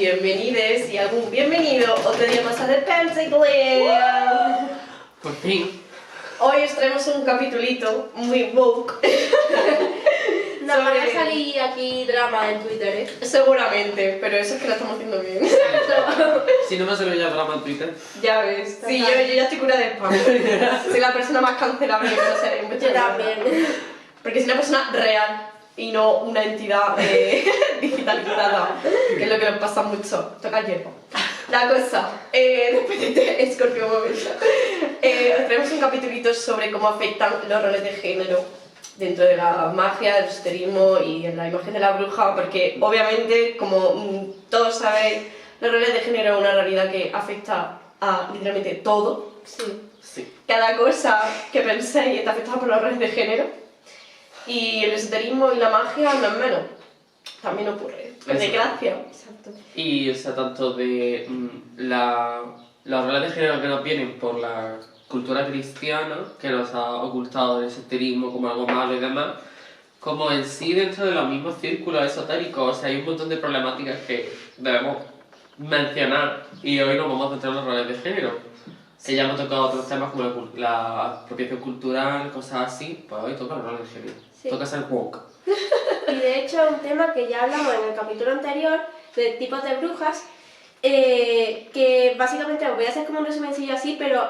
bienvenides y algún bienvenido otro día más a The Pentagram. Por fin. Hoy os traemos un capitulito muy woke. Nos van a salir aquí drama en Twitter, ¿eh? Seguramente, pero eso es que lo estamos haciendo bien. Si no me salió ya drama en Twitter. Ya ves. Sí, yo ya estoy cura de spam. Soy la persona más cancelable que conoceré. Yo también. Porque soy una persona real y no una entidad digitalizada, que es lo que nos pasa mucho. Toca hierba. La cosa, después de este Scorpio momento, os traemos un capitulito sobre cómo afectan los roles de género dentro de la magia, el esoterismo y en la imagen de la bruja, porque obviamente, como todos sabéis, los roles de género es una realidad que afecta a literalmente todo. Sí. Cada cosa que penséis está afectada por los roles de género. Y el esoterismo y la magia no es menos. También ocurre, por desgracia. Exacto. Y, o sea, tanto de los roles de género que nos vienen por la cultura cristiana, que nos ha ocultado el esoterismo como algo malo y demás, como en sí dentro de los mismos círculos esotéricos. O sea, hay un montón de problemáticas que debemos mencionar y hoy nos vamos a centrar en los roles de género. Que ya hemos tocado otros temas como la apropiación cultural, cosas así, pues hoy toca los roles de género. Sí. Toca ser woke. Y de hecho, un tema que ya hablamos en el capítulo anterior, de tipos de brujas, que básicamente os voy a hacer como un resumencillo así, pero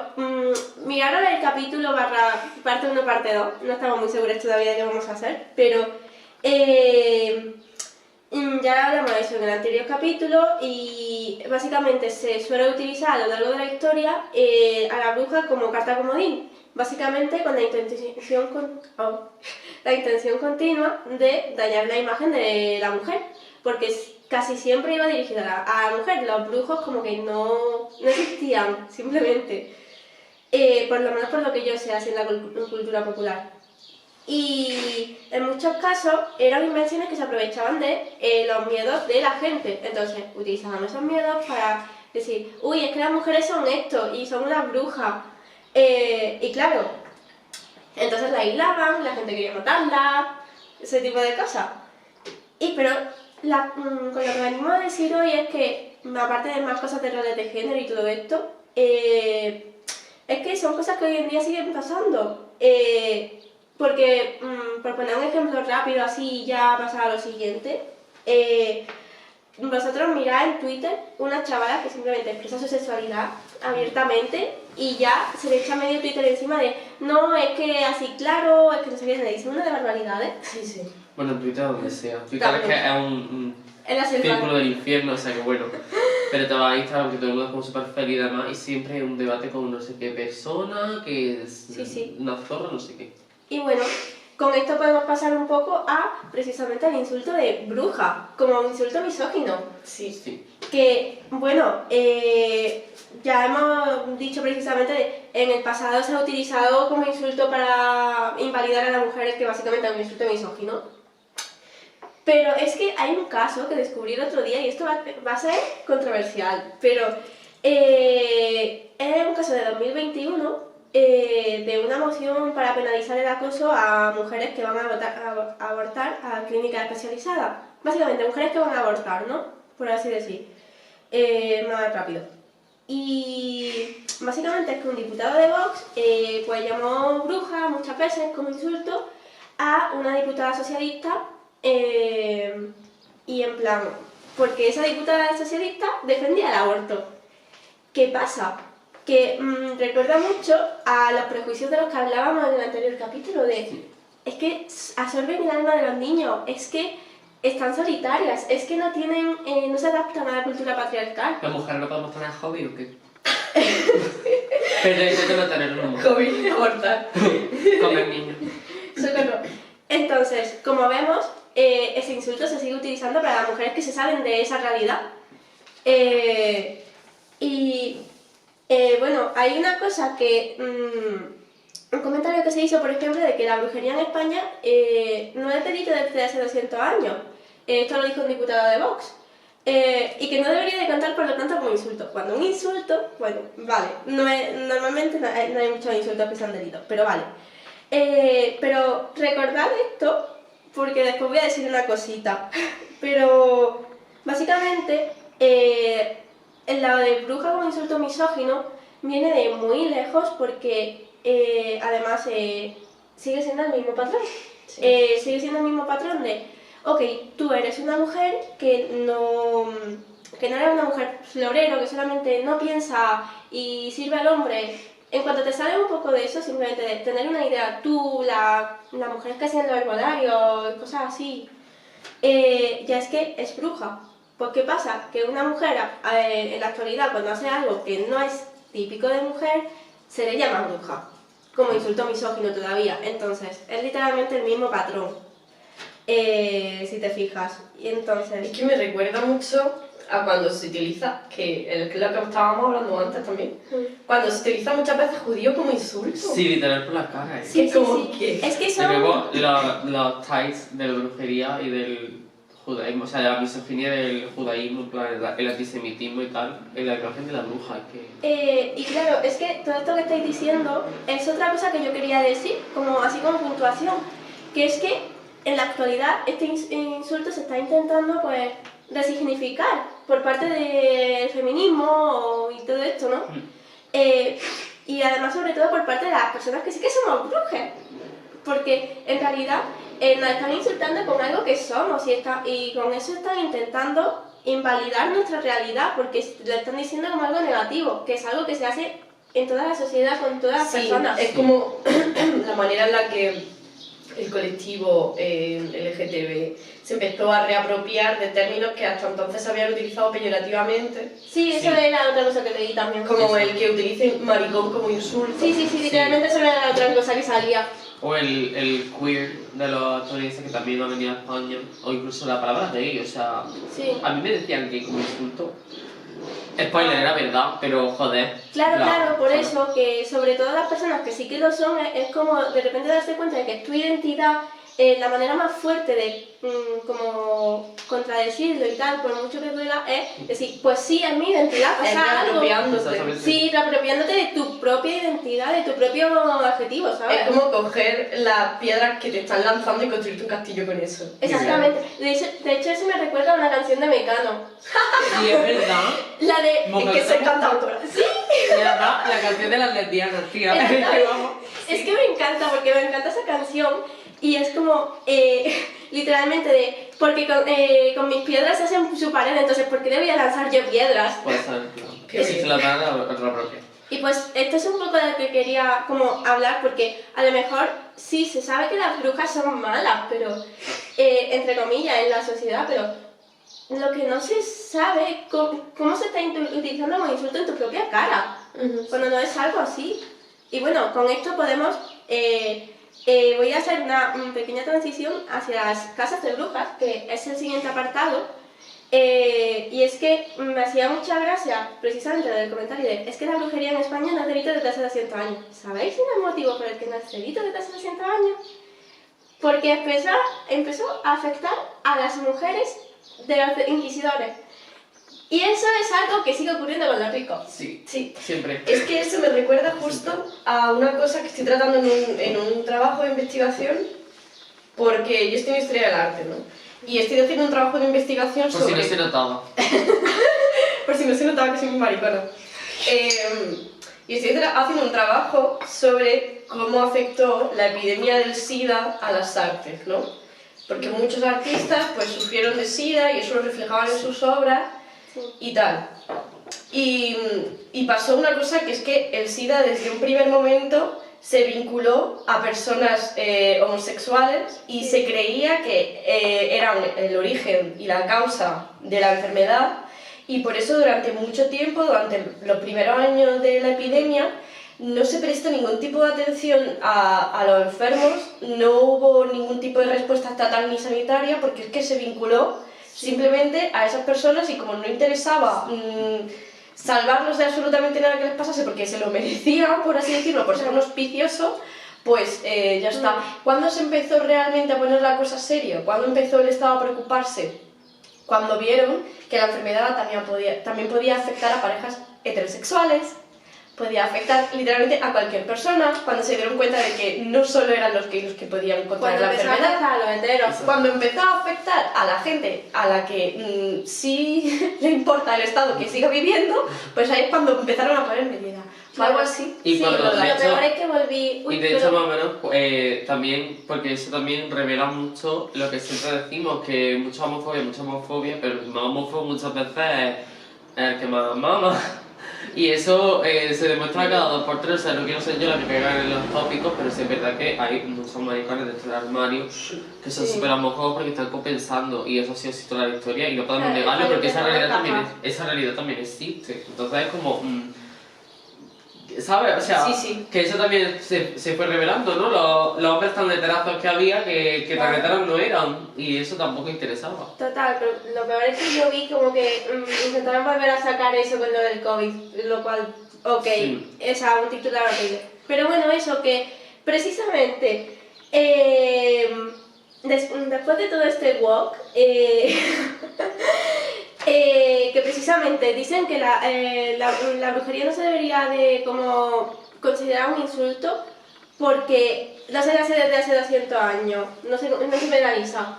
miraron el capítulo barra parte 1, parte 2, no estamos muy seguros todavía de qué vamos a hacer, pero ya hablamos de eso en el anterior capítulo y básicamente se suele utilizar a lo largo de la historia a la bruja como carta comodín, básicamente con la intención continua de dañar la imagen de la mujer, porque casi siempre iba dirigida a la mujer. Los brujos como que no existían, simplemente, por lo menos por lo que yo sé, así en la cultura popular. Y en muchos casos eran invenciones que se aprovechaban de los miedos de la gente. Entonces utilizaban esos miedos para decir, uy, es que las mujeres son esto y son unas brujas. Y claro, entonces la aislaban, la gente quería matarla, ese tipo de cosas. Pero con lo que venimos a decir hoy es que, aparte de más cosas de roles de género y todo esto, es que son cosas que hoy en día siguen pasando. Porque, por poner un ejemplo rápido, así ya pasa a lo siguiente, vosotros mirad en Twitter una chavala que simplemente expresa su sexualidad abiertamente y ya se le echa medio Twitter encima de no, es que así claro, es que no sé qué, le dicen una de barbaridades. Sí. Bueno, en Twitter donde sea. Twitter es que es un En la selva. círculo del infierno, o sea que bueno. Pero te vas a Instagram, que todo el mundo es como súper feliz y demás, y siempre hay un debate con no sé qué persona, que es Sí. una zorra, no sé qué. Y bueno, con esto podemos pasar un poco a precisamente al insulto de bruja, como un insulto misógino. Sí. Que, bueno, ya hemos dicho precisamente, en el pasado se ha utilizado como insulto para invalidar a las mujeres, que básicamente es un insulto misógino. Pero es que hay un caso que descubrí el otro día, y esto va a ser controversial, pero es un caso de 2021 de una moción para penalizar el acoso a mujeres que van a abortar a clínicas especializadas. Básicamente, mujeres que van a abortar, ¿no? Por así decir. Más rápido. Y básicamente es que un diputado de Vox pues llamó bruja muchas veces como insulto a una diputada socialista y en plan, porque esa diputada socialista defendía el aborto. ¿Qué pasa? Que recuerda mucho a los prejuicios de los que hablábamos en el anterior capítulo de es que absorben el alma de los niños, es que están solitarias, es que no tienen, no se adaptan a la cultura patriarcal. ¿Las mujeres no podemos tener hobby o qué? Pero intento no tener un Hobby, abortar. comer niños. Socorro. Entonces, como vemos, ese insulto se sigue utilizando para las mujeres que se salen de esa realidad. Bueno, hay una cosa que... un comentario que se hizo, por ejemplo, de que la brujería en España no es delito desde hace 200 años. Esto lo dijo un diputado de Vox. Y que no debería de contar, por lo tanto, como insulto. Cuando un insulto, bueno, vale, normalmente no hay muchos insultos que sean delitos, pero vale. Pero recordad esto, porque después voy a decir una cosita. Pero básicamente el lado de bruja como insulto misógino viene de muy lejos porque además sigue siendo el mismo patrón. Sí. Sigue siendo el mismo patrón de, ok, tú eres una mujer que no eres una mujer florero, que solamente no piensa y sirve al hombre. En cuanto te sale un poco de eso, simplemente de tener una idea, tú, la mujer que haciendo herbolario, cosas así, ya es que es bruja. Pues ¿qué pasa? Que una mujer en la actualidad cuando hace algo que no es típico de mujer, se le llama bruja, como insulto misógino todavía. Entonces, es literalmente el mismo patrón, si te fijas. Y entonces... Es que me recuerda mucho a cuando se utiliza, que es lo que estábamos hablando antes también, cuando se utiliza muchas veces judío como insulto. Sí, literal por la cara. Sí, sí, como sí. que- Es que Y son... luego los ties de la brujería y del judaísmo, o sea, de la misoginia del judaísmo, en plan, el antisemitismo y tal, en la imagen de la bruja, que... y claro, es que todo esto que estáis diciendo es otra cosa que yo quería decir, como así como puntuación, que es que en la actualidad este insulto se está intentando pues resignificar por parte del feminismo y todo esto, ¿no? Y además sobre todo por parte de las personas que sí que somos brujas, porque en realidad nos están insultando con algo que somos y con eso están intentando invalidar nuestra realidad porque lo están diciendo como algo negativo, que es algo que se hace en toda la sociedad con todas las Sí, personas. es como la manera en la que el colectivo LGTB se empezó a reapropiar de términos que hasta entonces se habían utilizado peyorativamente, Sí, eso Sí. era otra cosa que leí también. como el que utilicen maricón como insulto. Sí, literalmente eso era la otra cosa que salía. O el queer de los estadounidenses que también ha venido a España, o incluso la palabra gay, o sea, Sí. a mí me decían gay como insulto. Spoiler, era verdad, pero joder. Claro, por joder. eso, que sobre todo las personas que sí que lo son, es como de repente darse cuenta de que es tu identidad, la manera más fuerte de como contradecirlo y tal, por mucho que duela, es decir, pues sí, es mi identidad, Es pasa algo. reapropiándose. Exactamente. Sí, reapropiándote de tu propia identidad, de tu propio adjetivo, ¿sabes? Es como coger las piedras que te están lanzando y construirte un castillo con eso. Exactamente. De hecho, eso me recuerda a una canción de Mecano. Sí, es verdad. La de... Mujer. Es que soy cantautora. Sí, De verdad, la canción de las lesbianas, tía. Exactamente. Vamos. Es que me encanta, porque me encanta esa canción y es como, literalmente de, porque con mis piedras se hacen su pared, entonces ¿por qué debía lanzar yo piedras? Puede ser, claro. Qué Si bien. se la dan a otra propia. Y pues esto es un poco de lo que quería como hablar, porque a lo mejor sí se sabe que las brujas son malas, pero, entre comillas, en la sociedad, pero lo que no se sabe es cómo se está utilizando como insulto en tu propia cara, cuando no es algo así. Y bueno, con esto podemos... voy a hacer una pequeña transición hacia las casas de brujas, que es el siguiente apartado. Y es que me hacía mucha gracia, precisamente del comentario de es que la brujería en España no es delito desde hace 200 años. ¿Sabéis el motivo por el que no es delito desde hace 200 años? Porque empezó a afectar a las mujeres de los inquisidores. Y eso es algo que sigue ocurriendo con los ricos. Sí, Sí. siempre. Es que eso me recuerda justo a una cosa que estoy tratando en un trabajo de investigación, porque yo estoy en historia del arte, ¿no? Y estoy haciendo un trabajo de investigación Por sobre... si no se notaba. Por si no se notaba que soy muy maricona. Y estoy haciendo un trabajo sobre cómo afectó la epidemia del SIDA a las artes, ¿no? Porque muchos artistas pues sufrieron de SIDA y eso lo reflejaban en sus obras y tal. Y pasó una cosa que es que el SIDA desde un primer momento se vinculó a personas homosexuales y se creía que eran el origen y la causa de la enfermedad, y por eso durante mucho tiempo, durante los primeros años de la epidemia, no se prestó ningún tipo de atención a los enfermos, no hubo ningún tipo de respuesta estatal ni sanitaria, porque es que se vinculó simplemente a esas personas y como no interesaba salvarlos de absolutamente nada que les pasase porque se lo merecían, por así decirlo, por ser un auspicioso, pues ya está. ¿Cuándo se empezó realmente a poner la cosa seria? ¿Cuándo empezó el Estado a preocuparse? Cuando vieron que la enfermedad también podía afectar a parejas heterosexuales, podía afectar literalmente a cualquier persona cuando se dieron cuenta de que no solo eran los gays los que podían contraer Cuando la empezó a enfermedad. afectar a los heteros. Cuando empezó a afectar a la gente a la que sí le importa el estado que siga viviendo, pues ahí es cuando empezaron a poner medidas. Fue algo así. Y Sí, cuando, lo de hecho- peor es que volví... Uy, Y de pero- hecho, más o menos, también, porque eso también revela mucho lo que siempre decimos, que mucha homofobia, pero el más homófobo muchas veces es el que más mama. Y eso se demuestra cada 2 por 3, o sea, no quiero ser yo la que pega en los tópicos, pero sí es verdad que hay muchos maricones dentro del armario que son Sí. súper homófobos porque están compensando, y eso sí ha sido toda la historia, y no podemos Claro, negarlo claro porque que esa no realidad, encaja. esa realidad también existe. Entonces es como... ¿sabes? O sea, Sí. que eso también se fue revelando, ¿no? Los hombres tan leterazos que había que tan Claro. leteros no eran, y eso tampoco interesaba. Total, pero lo peor es que yo vi como que intentaron volver a sacar eso con lo del COVID, lo cual, ok, Sí. es un titular horrible. Pero bueno, eso que precisamente después de todo este walk, que precisamente dicen que la brujería no se debería de como considerar un insulto porque no se hace desde hace 200 años, no se penaliza.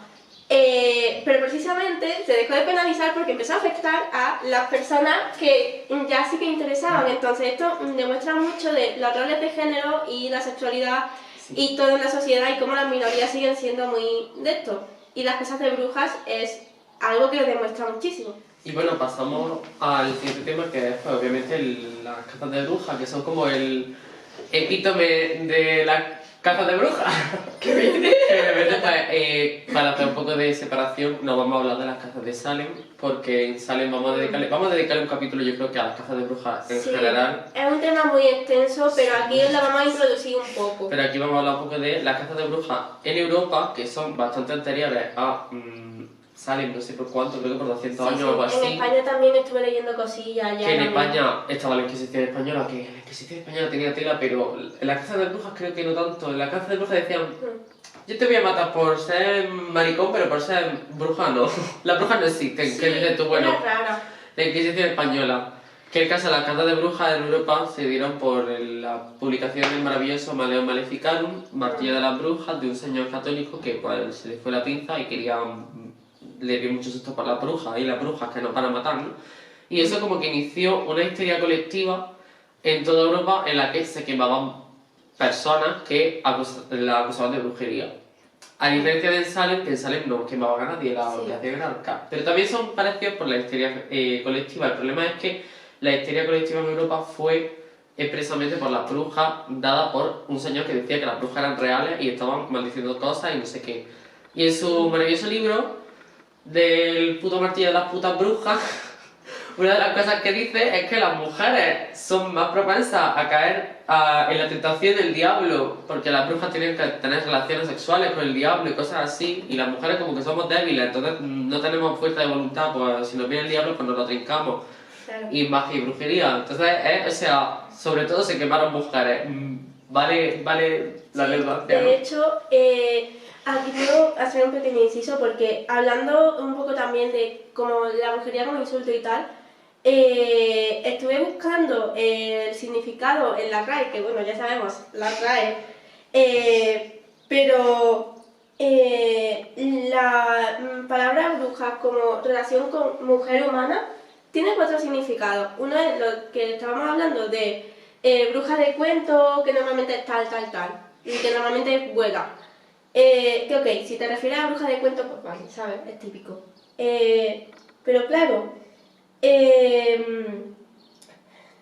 Pero precisamente se dejó de penalizar porque empezó a afectar a las personas que ya sí que interesaban. Entonces esto demuestra mucho de los roles de género y la sexualidad y todo en la sociedad y cómo las minorías siguen siendo muy de esto. Y las casas de brujas es algo que lo demuestra muchísimo. Y bueno, pasamos al siguiente tema, que es pues, obviamente las casas de brujas, que son como el epítome de las casas de brujas. Que obviamente, pues, para hacer un poco de separación, no vamos a hablar de las casas de Salem, porque en Salem vamos a dedicarle un capítulo, yo creo que a las casas de brujas en Sí, general. es un tema muy extenso, pero aquí os la vamos a introducir un poco. Pero aquí vamos a hablar un poco de las casas de brujas en Europa, que son bastante anteriores a Salem, no sé por cuánto, creo que por 200 años o algo así. En España también estuve leyendo cosillas. Ya Que en también. España estaba la Inquisición española, que la Inquisición española tenía tela, pero en la casa de brujas creo que no tanto. En la casa de brujas decían, yo te voy a matar por ser maricón, pero por ser bruja no. Las brujas no existen, ¿qué dices tú? Bueno, Era rara. la Inquisición española. Que el caso de las casas de brujas en Europa se dieron por la publicación del maravilloso Maleum Maleficarum, Martillo de las Brujas, de un señor católico que pues, se le fue la pinza y quería... le dio mucho susto por las brujas y las brujas que nos van a matar, ¿no? Y eso como que inició una histeria colectiva en toda Europa en la que se quemaban personas que la acusaban de brujería. A diferencia de Salem, que en Salem no quemaban a nadie, lo que hacían era ahorcar. Pero también son parecidos por la histeria colectiva. El problema es que la histeria colectiva en Europa fue expresamente por las brujas, dada por un señor que decía que las brujas eran reales y estaban maldiciendo cosas y no sé qué. Y en su maravilloso libro del puto martillo de las putas brujas, una de las cosas que dice es que las mujeres son más propensas a caer en la tentación del diablo, porque las brujas tienen que tener relaciones sexuales con el diablo y cosas así, y las mujeres como que somos débiles, entonces no tenemos fuerza de voluntad, pues si nos viene el diablo pues nos lo trincamos. Claro. Y magia y brujería, entonces o sea, sobre todo se quemaron mujeres, vale la relevancia, ¿no? De hecho, aquí quiero hacer un pequeño inciso porque hablando un poco también de como la brujería como insulto y tal, estuve buscando el significado en la RAE, que bueno, ya sabemos, la RAE, pero la palabra bruja como relación con mujer humana tiene 4 significados. Uno es lo que estábamos hablando de bruja de cuento, que normalmente es tal, y que normalmente vuela. Que ok, si te refieres a bruja de cuento, pues vale, ¿sabes? Es típico. Pero claro,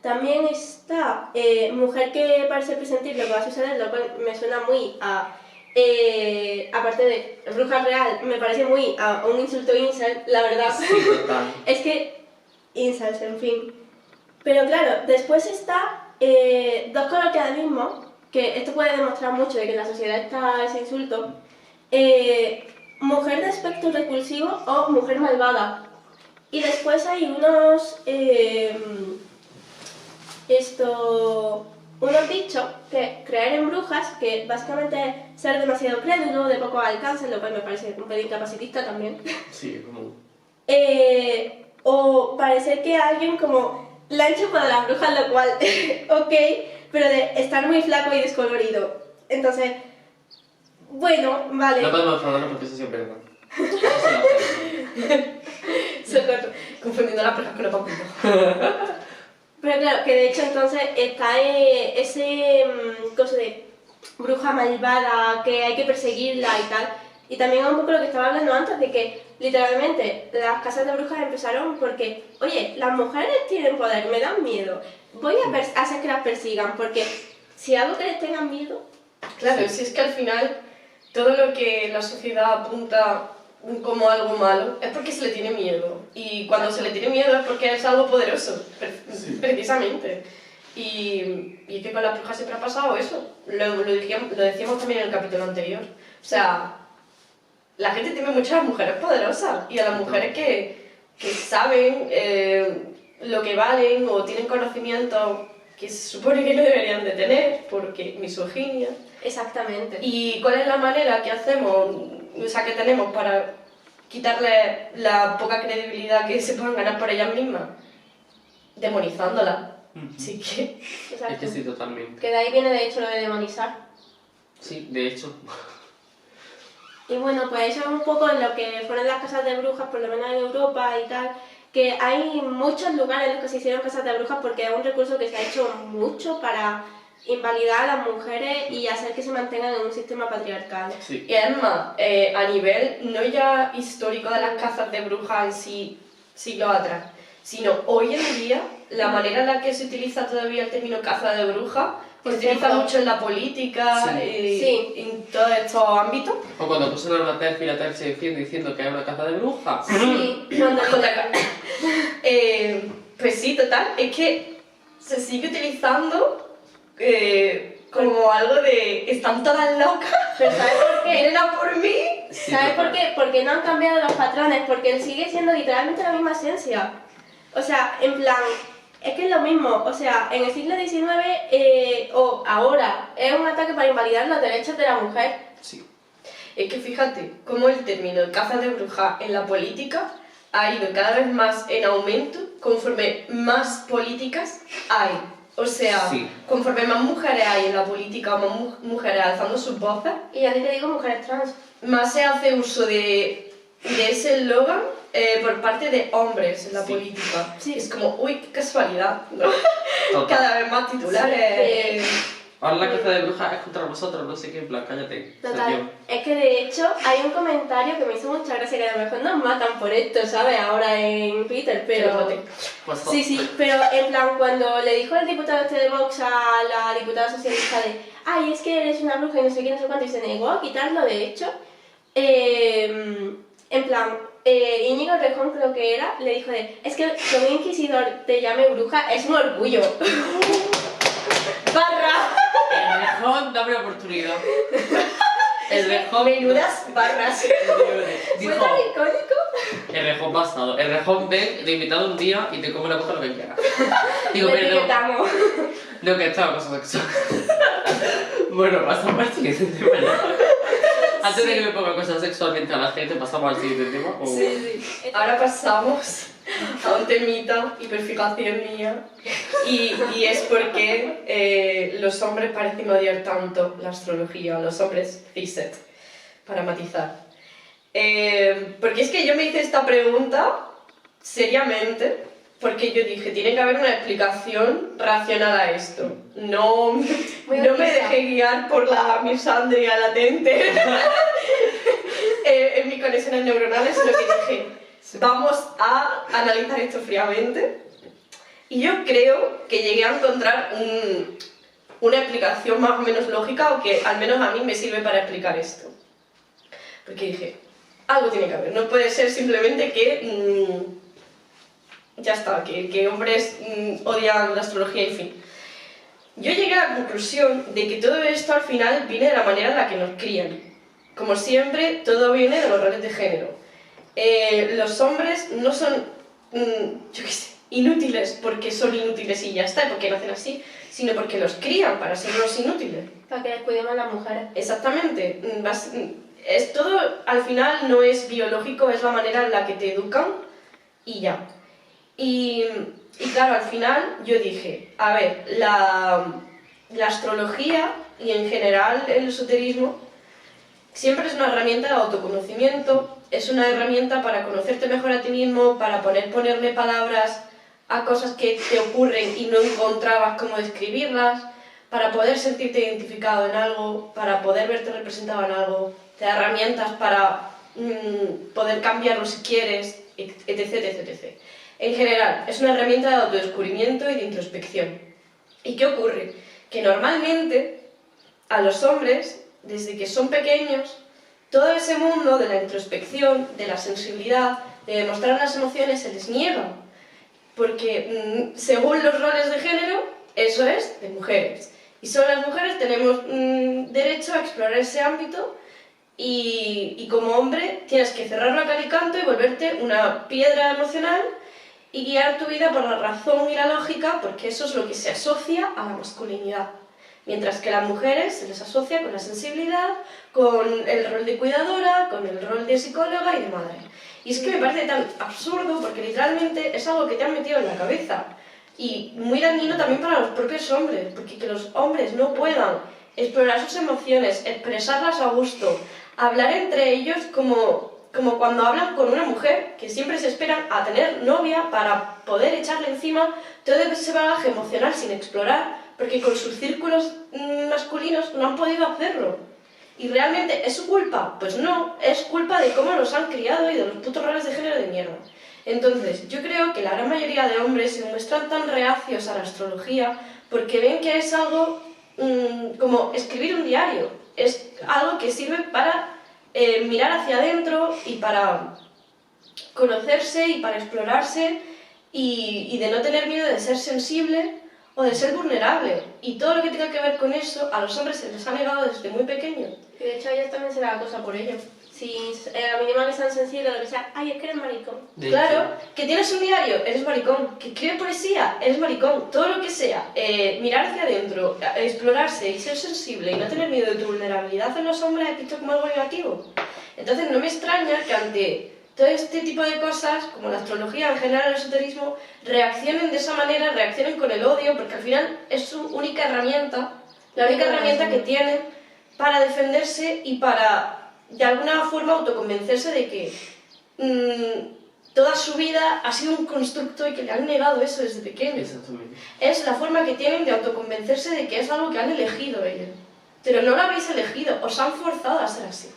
también está mujer que parece presentir lo que va a suceder, lo cual me suena muy a... aparte de bruja real, me parece muy a un insulto incel, la verdad. Sí, total. Es que incels, en fin. Pero claro, después está 2 coloquialismos, que esto puede demostrar mucho de que en la sociedad está ese insulto. Mujer de aspecto repulsivo o mujer malvada. Y después hay unos dichos que creer en brujas, que básicamente es ser demasiado crédulo, de poco alcance, lo cual me parece un pelín capacitista también. Sí, como... O parecer que alguien como le han chupado las brujas, lo cual, ok, pero de estar muy flaco y descolorido. Entonces, bueno, vale. No podemos enfadarnos porque eso sí es verdad. Eso sí lo hacemos. Socorro. Confundiendo las brujas con los vampiros. Pero claro, que de hecho entonces está ese cosa de bruja malvada que hay que perseguirla y tal. Y también un poco lo que estaba hablando antes de que literalmente las casas de brujas empezaron porque, oye, las mujeres tienen poder, me dan miedo. Voy a hacer que las persigan porque si hago que les tengan miedo... Claro, si es que al final todo lo que la sociedad apunta como algo malo es porque se le tiene miedo. Y cuando se le tiene miedo es porque es algo poderoso, precisamente. Y es que con las brujas siempre ha pasado eso. Lo decíamos también en el capítulo anterior. O sea, la gente teme mucho a las mujeres poderosas y a las mujeres que saben lo que valen o tienen conocimiento que se supone que no deberían de tener, porque misoginia. Exactamente. ¿Y cuál es la manera que hacemos, o sea, que tenemos para quitarle la poca credibilidad que se puedan ganar por ellas mismas? Demonizándolas. Así que... Exacto. Es que sí, totalmente. Que de ahí viene de hecho lo de demonizar. Sí, de hecho. Y bueno, pues eso es un poco lo que fueron las casas de brujas, por lo menos en Europa y tal, que hay muchos lugares en los que se hicieron casas de brujas porque es un recurso que se ha hecho mucho para invalidar a las mujeres y hacer que se mantengan en un sistema patriarcal. Sí. Y además, a nivel no ya histórico de las casas de brujas en sí, siglos atrás, sino hoy en día, la manera en la que se utiliza todavía el término caza de brujas, Por se utiliza ejemplo. mucho en la política, Sí. en todos estos ámbitos. O cuando puso una Mater y la Ter se defiende diciendo que hay una caza de brujas. Sí, cuando Pues sí, total, es que se sigue utilizando como algo de están todas locas, Pero ¿sabes por qué? vienen a por mí. Sí, ¿Sabes por total. qué? Porque no han cambiado los patrones, porque él sigue siendo literalmente la misma esencia. O sea, en plan, es que es lo mismo. O sea, en el siglo XIX o ahora es un ataque para invalidar los derechos de la mujer. Sí. Es que fíjate cómo el término caza de brujas en la política ha ido cada vez más en aumento conforme más políticas hay. O sea, Sí. conforme más mujeres hay en la política o más mujeres alzando sus voces, Y ya ni te digo mujeres trans. más se hace uso de ese eslogan por parte de hombres en la Sí. política. Sí. Es como, uy, qué casualidad, ¿no? Total. Cada vez más titulares. Sí. Ahora la caza de brujas es contra vosotros, no sé qué, en plan, cállate. Soy yo. Total, es que de hecho hay un comentario que me hizo mucha gracia que a lo mejor nos matan por esto, ¿sabes? Ahora en Twitter, Pero pero... Pues, Sí, sí, pero en plan, cuando le dijo el diputado este de Vox a la diputada socialista de ay, es que eres una bruja y no sé qué, no sé cuánto, y se negó a quitarlo, de hecho, en plan, Íñigo Errejón creo que era, le dijo de es que que un inquisidor te llame bruja es un orgullo. ¡Barra! el rejón, dame una oportunidad. El rejón. Menudas barras. ¿Fue Dijo, tan icónico? el rejón pasado. El rejón ven de invitado un día y te come la cosa lo que quieras. Digo, Le perdón. etiquetamos. No, que estaba cosa sexual. Bueno, pasamos al siguiente tema. Antes de que me ponga cosas sexualmente a la gente, pasamos al siguiente tema. O... Sí, sí. Ahora pasamos a un temita, hiperfijación mía, y es porque los hombres parecen odiar tanto la astrología, los hombres cishet, para matizar. Porque es que yo me hice esta pregunta seriamente, porque yo dije, tiene que haber una explicación racional a esto. No, Muy no me honesta. dejé guiar por la misandria latente en mis conexiones neuronales, sino que dije, vamos a analizar esto fríamente. Y yo creo que llegué a encontrar una explicación más o menos lógica, o que al menos a mí me sirve para explicar esto. Porque dije, algo tiene que haber, no puede ser simplemente que ya está, que hombres odian la astrología y fin. Yo llegué a la conclusión de que todo esto al final viene de la manera en la que nos crían. Como siempre, todo viene de los roles de género. Los hombres no son, yo qué sé, inútiles porque son inútiles y ya está, porque nacen así, sino porque los crían para ser los inútiles. Para que les cuidemos a las mujeres. Exactamente. Es todo, al final, no es biológico, es la manera en la que te educan y ya. Y Y claro, al final yo dije, a ver, la astrología y en general el esoterismo siempre es una herramienta de autoconocimiento, es una herramienta para conocerte mejor a ti mismo, para ponerle palabras a cosas que te ocurren y no encontrabas cómo describirlas, para poder sentirte identificado en algo, para poder verte representado en algo, te da herramientas para poder cambiarlo si quieres, etc, etc, etc. En general, es una herramienta de autodescubrimiento y de introspección. ¿Y qué ocurre? Que normalmente a los hombres, desde que son pequeños, todo ese mundo de la introspección, de la sensibilidad, de demostrar las emociones se les niega. Porque según los roles de género, eso es de mujeres. Y solo las mujeres tenemos derecho a explorar ese ámbito y como hombre tienes que cerrarlo a cal y canto y volverte una piedra emocional y guiar tu vida por la razón y la lógica, porque eso es lo que se asocia a la masculinidad. Mientras que a las mujeres se les asocia con la sensibilidad, con el rol de cuidadora, con el rol de psicóloga y de madre. Y es que me parece tan absurdo porque literalmente es algo que te han metido en la cabeza. Y muy dañino también para los propios hombres, porque que los hombres no puedan explorar sus emociones, expresarlas a gusto, hablar entre ellos como cuando hablan con una mujer, que siempre se esperan a tener novia para poder echarle encima todo ese bagaje emocional sin explorar, porque con sus círculos masculinos no han podido hacerlo. ¿Y realmente es su culpa? Pues no, es culpa de cómo los han criado y de los putos roles de género de mierda. Entonces, yo creo que la gran mayoría de hombres se muestran tan reacios a la astrología porque ven que es algo como escribir un diario. Es algo que sirve para mirar hacia adentro y para conocerse y para explorarse y de no tener miedo de ser sensible o de ser vulnerable. Y todo lo que tenga que ver con eso a los hombres se les ha negado desde muy pequeños. Y de hecho a ellos también se da cosa por ello. Si a la mínima que sean sensibles o lo que sea, ay, es que eres maricón. Claro, que tienes un diario, eres maricón. Que escribes poesía, eres maricón. Todo lo que sea, mirar hacia adentro, explorarse y ser sensible y no tener miedo de tu vulnerabilidad en los hombres es visto como algo negativo. Entonces no me extraña que ante todo este tipo de cosas, como la astrología, en general el esoterismo, reaccionen de esa manera, reaccionen con el odio, porque al final es su única herramienta, la única herramienta que tienen para defenderse y para de alguna forma autoconvencerse de que toda su vida ha sido un constructo y que le han negado eso desde pequeño. Exactamente. Es la forma que tienen de autoconvencerse de que es algo que han elegido ellos. Pero no lo habéis elegido, os han forzado a ser así.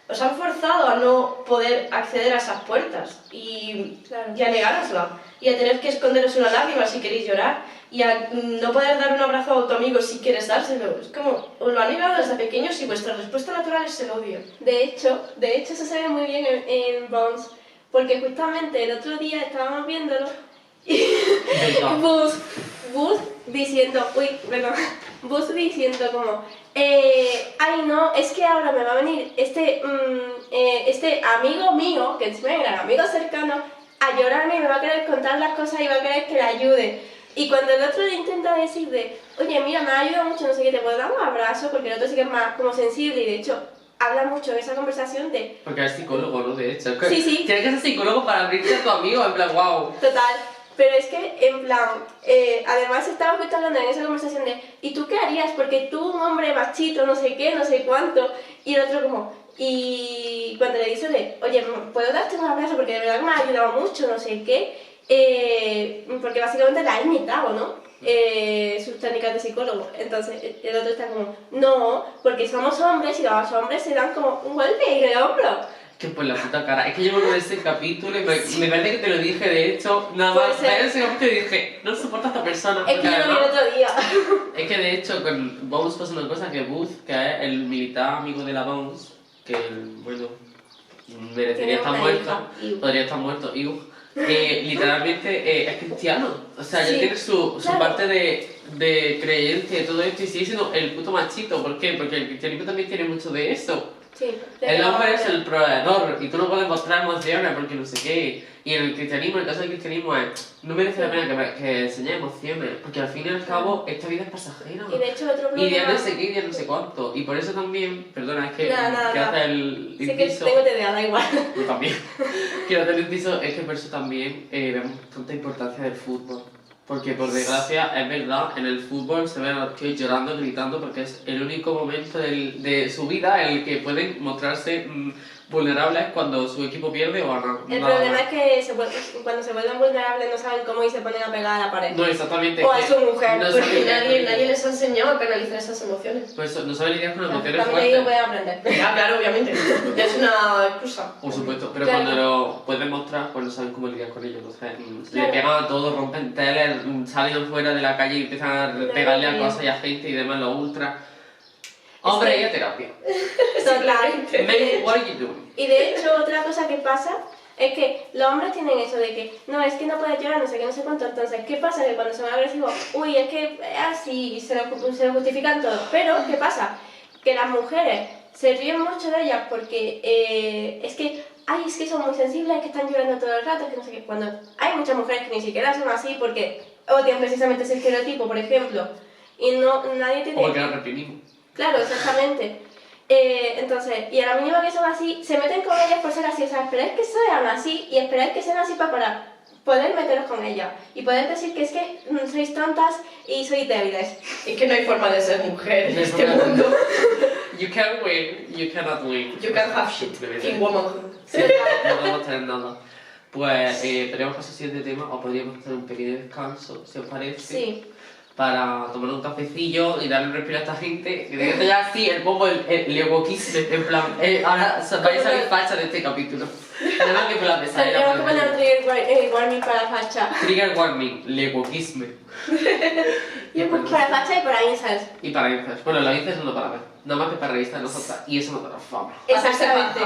Os han forzado a no poder acceder a esas puertas y a negárosla. Y a tener que esconderos una lágrima si queréis llorar. Y a no poder dar un abrazo a tu amigo si quieres dárselo. Es como, os lo han negado desde pequeños y vuestra respuesta natural es el odio. De hecho eso se ve muy bien en Bones, porque justamente el otro día estábamos viéndolo y Buzz diciendo, Buzz diciendo como, ay no, es que ahora me va a venir este amigo mío, que encima era amigo cercano, a llorarme y me va a querer contar las cosas y va a querer que le ayude. Y cuando el otro le intenta decir de, oye, mira, me ha ayudado mucho, no sé qué, te puedo dar un abrazo, porque el otro sí que es más como sensible y de hecho habla mucho en esa conversación de... Porque es psicólogo, ¿no? De hecho. Sí. Tienes que ser psicólogo para abrirte a tu amigo, en plan, wow. Total. Pero es que, en plan, además estaba justo hablando en esa conversación de, ¿y tú qué harías? Porque tú, un hombre machito, no sé qué, no sé cuánto, y el otro como, y cuando le dice de, oye, ¿puedo darte un abrazo? Porque de verdad que me ha ayudado mucho, no sé qué, porque básicamente la ha imitado, ¿no? Sus técnicas de psicólogo. Entonces el otro está como, no, porque somos hombres y los hombres se dan como un golpe en el hombro. Que por la puta cara. Es que yo con ese capítulo y me parece que te lo dije, de hecho, nada más ver ese capítulo y dije, no soporto a esta persona. Es que yo lo vi el otro día. Es que de hecho con Bones pasa una cosa, que Booth, que es el militar amigo de la Bones, que bueno, merecería estar muerto, podría estar muerto, literalmente es cristiano. O sea, ya tiene su parte de creencia y todo esto y sigue siendo el puto machito. ¿Por qué? Porque el cristianismo también tiene mucho de eso. Sí, el hombre es el proveedor y tú no puedes mostrar emociones porque no sé qué. Y en el cristianismo, en el caso del cristianismo, no merece la pena que enseñes emociones, porque al fin y al cabo esta vida es pasajera. Y de hecho otro problema... Y ya no sé qué, ya no sé cuánto. Y por eso también, perdona, es que hace el inciso... Sé que tengo TDA, da igual. Yo también. Quiero hacer el inciso, es que por eso también vemos tanta importancia del fútbol. Porque por desgracia, es verdad, en el fútbol se ven a los tíos llorando, gritando, porque es el único momento de su vida en el que pueden mostrarse vulnerables cuando su equipo pierde o gana. El Nada problema más. es que cuando se vuelven vulnerables no saben cómo y se ponen a pegar a la pared. No, exactamente. O a su mujer. No Porque saben nadie les ha enseñado a canalizar esas emociones. Pues eso, no saben lidiar con emociones También ellos fuertes. pueden aprender. Ya, claro, obviamente. Ya es una excusa. Por supuesto, pero Claro. cuando lo pueden mostrar, pues no saben cómo lidiar con ellos. Entonces, Claro. le pegan a todo, rompen teles, salen fuera de la calle y empiezan a pegarle a cosas y a gente y demás, los ultras. Hombre, y a terapia. Total. Mate, what are you doing? Y de hecho, otra cosa que pasa es que los hombres tienen eso de que no, es que no puedes llorar, no sé qué, no sé cuánto. Entonces, ¿qué pasa? Que cuando son agresivos, uy, es que es así, y se lo justifican todo. Pero, ¿qué pasa? Que las mujeres se ríen mucho de ellas porque es que, ay, es que son muy sensibles, que están llorando todo el rato, que no sé qué. Cuando hay muchas mujeres que ni siquiera son así porque odian precisamente ese estereotipo, por ejemplo, y nadie tiene. O porque la reprimimos. Claro, exactamente. Entonces, y a la mínima que son así, se meten con ellas por ser así. O sea, esperáis que sean así y esperáis que sean así para poder meteros con ellas. Y poder decir que es que sois tontas y sois débiles. Es que no hay forma de ser mujer en No hay este forma de ser. mundo. You can win, you cannot win. You can have shit in womanhood. Sí, no podemos tener nada. Pues podríamos pasar al siguiente tema o podríamos hacer un pequeño descanso, si os parece. Sí. Para tomar un cafecillo y darle un respiro a esta gente. Que de ya así, el poco el wokeismo, en plan, ahora vais a salir facha de este capítulo. Nada más que por la pesadilla. Tendríamos que poner un trigger warning para la facha. Trigger warning, le wokeismo. Para la facha y para incels. Y para infas. Bueno, los infas no para ver. Nada más que para revistas de nosotras. Y eso no te da fama. Exactamente.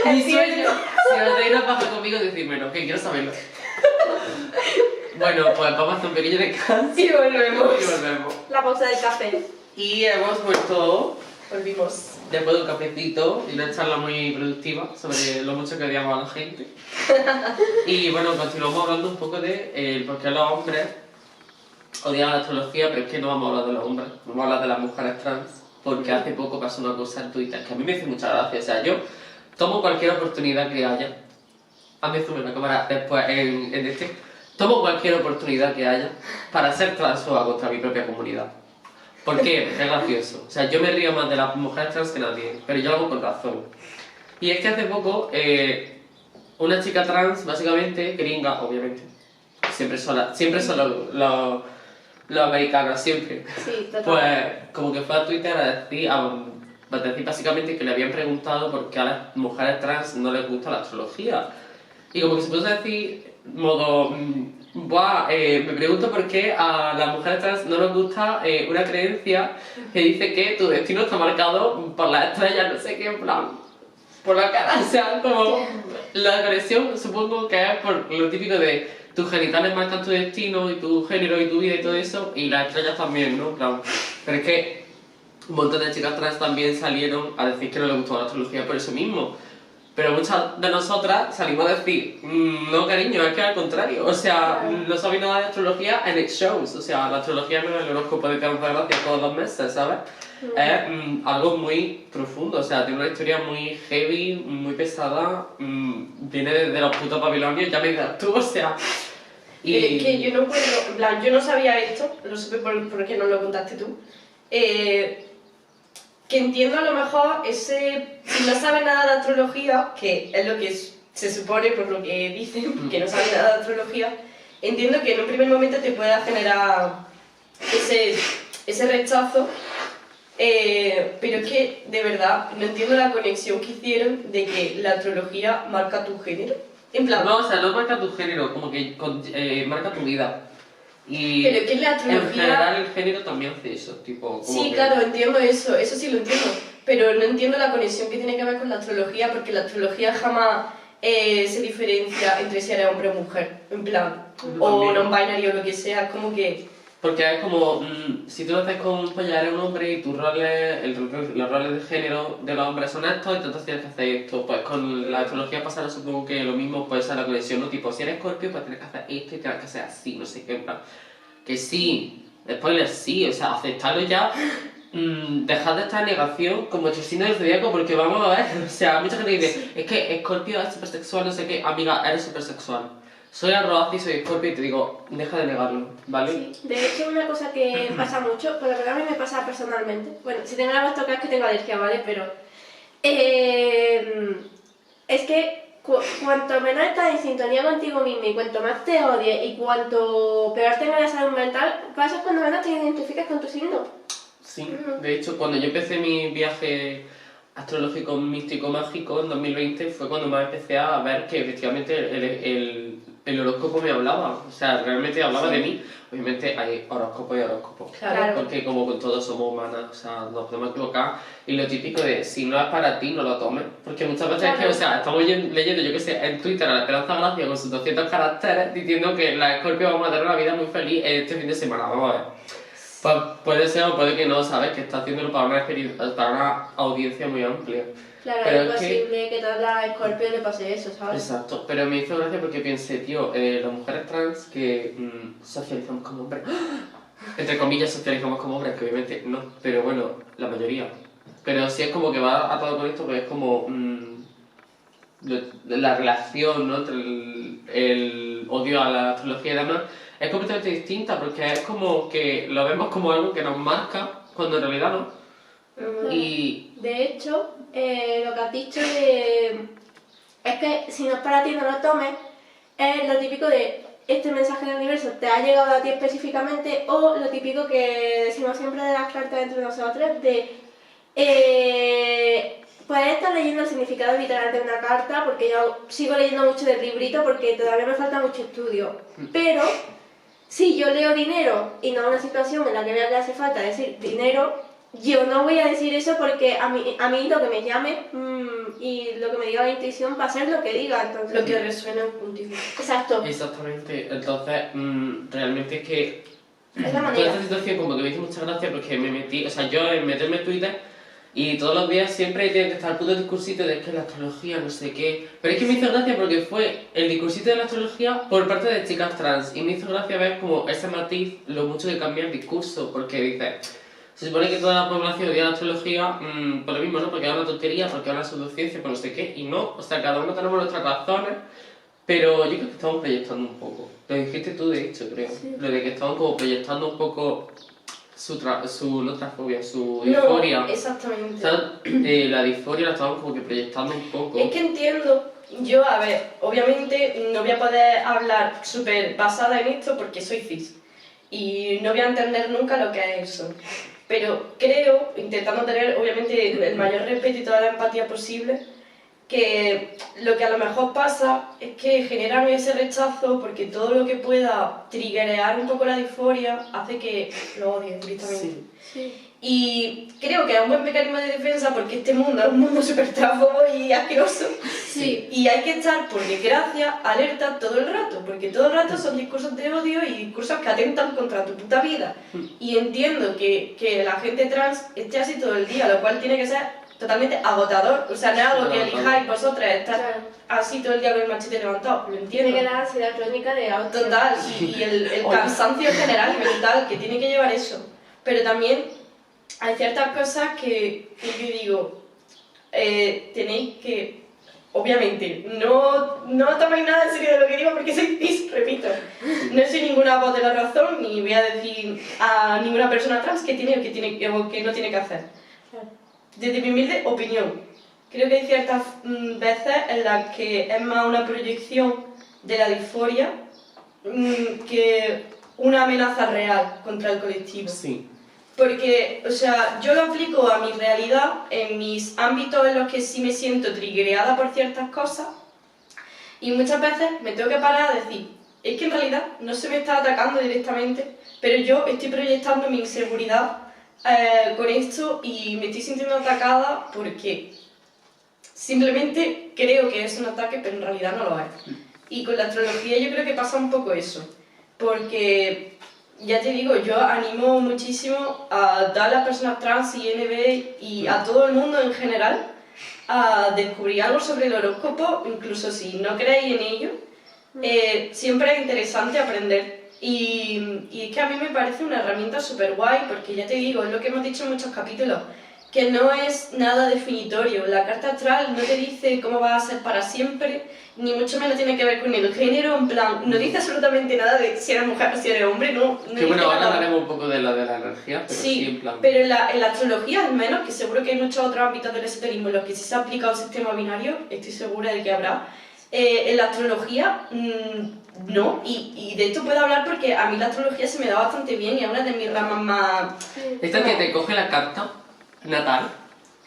Mi sueño. Si os dais una paja conmigo, decídmelo, que quiero saberlo. Bueno, pues vamos a hacer un pequeño descanso Y volvemos. y volvemos. La pausa del café. Y hemos vuelto Volvimos. después de un cafecito y una charla muy productiva sobre lo mucho que odiamos a la gente. Y bueno, continuamos hablando un poco de por qué los hombres odian la astrología, pero es que no vamos a hablar de los hombres, vamos a hablar de las mujeres trans, porque hace poco pasó una cosa en Twitter que a mí me hace mucha gracia. O sea, yo tomo cualquier oportunidad que haya. Hazme zoom en la cámara después en este. Tomo cualquier oportunidad que haya para ser transfoba contra mi propia comunidad. ¿Por qué? Es gracioso. O sea, yo me río más de las mujeres trans que nadie, pero yo lo hago con razón. Y es que hace poco, una chica trans, básicamente, gringa, obviamente, siempre son los americanos, siempre. Sí, total. Pues como que fue a Twitter a decir básicamente que le habían preguntado por qué a las mujeres trans no les gusta la astrología. Y como que se puso a decir, modo, me pregunto por qué a las mujeres trans no nos gusta una creencia que dice que tu destino está marcado por las estrellas, no sé qué, en plan, por la cara. O sea, como la conexión supongo que es por lo típico de tus genitales marcan tu destino y tu género y tu vida y todo eso, y las estrellas también, ¿no? En plan, pero es que un montón de chicas trans también salieron a decir que no les gustaba la astrología por eso mismo. Pero muchas de nosotras salimos a decir, no cariño, es que al contrario, o sea, no sabéis nada de astrología and it shows, o sea, la astrología no es el horóscopo de Cáncer Gracia todos los meses, ¿sabes? Es algo muy profundo, o sea, tiene una historia muy heavy, muy pesada, viene desde los putos babilonios, ya me dirás tú, o sea... Pero es que yo no puedo, en plan, yo no sabía esto, lo supe porque nos lo contaste tú. Que entiendo a lo mejor si no sabes nada de astrología, que es lo que se supone por lo que dicen, que no sabes nada de astrología, entiendo que en un primer momento te pueda generar ese rechazo, pero es que de verdad no entiendo la conexión que hicieron de que la astrología marca tu género. En plan, No, o sea, no marca tu género, como que marca tu vida. Y pero que la en astrología... general el género también hace eso, tipo... Como Sí, que- claro, entiendo eso sí lo entiendo, pero no entiendo la conexión que tiene que ver con la astrología, porque la astrología jamás se diferencia entre si eres hombre o mujer, en plan, o También. non-binary o lo que sea, es como que... Porque es como, si tú naces con, pues ya eres un hombre y tus roles, los roles de género de los hombres son estos, entonces tienes que hacer esto. Pues con la astrología pasada supongo que lo mismo puede ser la conexión, ¿no? Tipo, si eres Scorpio, pues tienes que hacer esto y tienes que hacer así, no sé qué, en plan. Que sí, spoiler sí, o sea, aceptarlo ya, dejad de estar en negación como signo del zodiaco, porque vamos a ver, o sea, mucha gente dice, es que Scorpio es supersexual, no sé qué, amiga, eres supersexual. soy arroz soy Escorpio y te digo, deja de negarlo, ¿vale? Sí, de hecho una cosa que pasa mucho, por lo que a mí me pasa personalmente, bueno, si tengo la voz tocada es que tengo alergia, ¿vale? Pero es que cuanto menos estás en sintonía contigo mismo y cuanto más te odies y cuanto peor tengas la salud mental, pasa cuando menos te identificas con tu signo. Sí, de hecho, cuando yo empecé mi viaje astrológico místico mágico en 2020 fue cuando más empecé a ver que efectivamente el horóscopo me hablaba, o sea, realmente hablaba de mí. Obviamente hay horóscopos y horóscopos, Claro. porque como con todos somos humanas, o sea, nos podemos equivocar, y lo típico de si no es para ti, no lo tomes, porque muchas veces es que, o sea, estamos leyendo, yo que sé, en Twitter a la Esperanza Gracia con sus 200 caracteres diciendo que la Escorpio vamos a tener una vida muy feliz este fin de semana, vamos a ver. Pues puede ser o puede que no, ¿sabes? Que está haciéndolo para una audiencia muy amplia. Claro, Pero es es que- posible que todas las Scorpio le pase eso, ¿sabes? Exacto, pero me hizo gracia porque pensé, tío, las mujeres trans que socializamos como hombres, entre comillas socializamos como hombres, que obviamente no, pero bueno, la mayoría. Pero sí es como que va atado con esto, porque es como la relación, ¿no? Entre el odio a la astrología y demás, es completamente distinta, porque es como que lo vemos como algo que nos marca, cuando en realidad no. Y De hecho, lo que has dicho es que si no es para ti, no lo tomes, es lo típico de este mensaje del universo te ha llegado a ti específicamente, o lo típico que decimos siempre de las cartas entre nosotros, de puedes estar leyendo el significado literal de una carta, porque yo sigo leyendo mucho del librito porque todavía me falta mucho estudio, pero si yo leo dinero y no una situación en la que vea que hace falta decir dinero, yo no voy a decir eso porque a mí lo que me llame y lo que me diga la intuición va a ser lo que diga, entonces... Lo que resuena un puntivo. Exacto, exactamente, entonces realmente es que es la toda manera. esta situación como que me hizo mucha gracia porque me metí, o sea, yo en meterme en Twitter y todos los días siempre tiene que estar el puto discursito de que la astrología, no sé qué. Pero es que me hizo gracia porque fue el discursito de la astrología por parte de chicas trans y me hizo gracia ver como ese matiz, lo mucho que cambia el discurso, porque dices, se supone que toda la población odia la astrología por lo mismo, ¿no? Porque es una tontería, porque es una pseudociencia, por no sé qué, y no, o sea, cada uno tenemos nuestras razones. Pero yo creo que estamos proyectando un poco. Lo dijiste tú, de hecho, creo. Sí. Lo de que estamos como proyectando un poco no transfobia, su disforia. No, exactamente. O sea, la disforia la estamos como que proyectando un poco. Es que entiendo, yo, a ver, obviamente no voy a poder hablar súper basada en esto porque soy cis y no voy a entender nunca lo que es eso. Pero creo, intentando tener obviamente el mayor respeto y toda la empatía posible, que lo que a lo mejor pasa es que generan ese rechazo porque todo lo que pueda triggerear un poco la disforia hace que lo odien directamente. Sí. Sí. Y creo que es un buen mecanismo de defensa porque este mundo es un mundo súper tráfobo y asqueroso. Sí. Y hay que estar, por desgracia, alerta todo el rato, porque todo el rato son discursos de odio y discursos que atentan contra tu puta vida. Y entiendo que la gente trans esté así todo el día, lo cual tiene que ser totalmente agotador. O sea, no es algo que elijáis vosotras, estar Claro. así todo el día con el machete levantado, lo entiendo. Tiene que dar ansiedad crónica de auto. Total, y el cansancio general mental que tiene que llevar eso. Pero también hay ciertas cosas que yo digo, tenéis que, obviamente, no toméis nada en serio de lo que digo porque soy cis, repito. No soy ninguna voz de la razón ni voy a decir a ninguna persona trans que tiene o que no tiene que hacer. Desde mi humilde opinión, creo que hay ciertas veces en las que es más una proyección de la disforia que una amenaza real contra el colectivo. Sí. Porque, o sea, yo lo aplico a mi realidad en mis ámbitos en los que sí me siento triggereada por ciertas cosas y muchas veces me tengo que parar a decir, es que en realidad no se me está atacando directamente, pero yo estoy proyectando mi inseguridad con esto y me estoy sintiendo atacada porque simplemente creo que es un ataque, pero en realidad no lo es. Y con la astrología yo creo que pasa un poco eso, porque ya te digo, yo animo muchísimo a todas las personas trans y NB y a todo el mundo en general a descubrir algo sobre el horóscopo, incluso si no creéis en ello, siempre es interesante aprender. Y es que a mí me parece una herramienta súper guay, porque ya te digo, es lo que hemos dicho en muchos capítulos, que no es nada definitorio. La carta astral no te dice cómo vas a ser para siempre, ni mucho menos tiene que ver con el género, en plan, no dice absolutamente nada de si eres mujer o si eres hombre, no Que dice bueno, ahora nada. hablaremos un poco de la energía, pero sí, Sí, en plan... pero en la astrología al menos, que seguro que hay muchos otros ámbitos del esoterismo en los que sí se ha aplicado el sistema binario, estoy segura de que habrá, en la astrología no, y de esto puedo hablar porque a mí la astrología se me da bastante bien y es una de mis ramas más... Esta que te coge la carta natal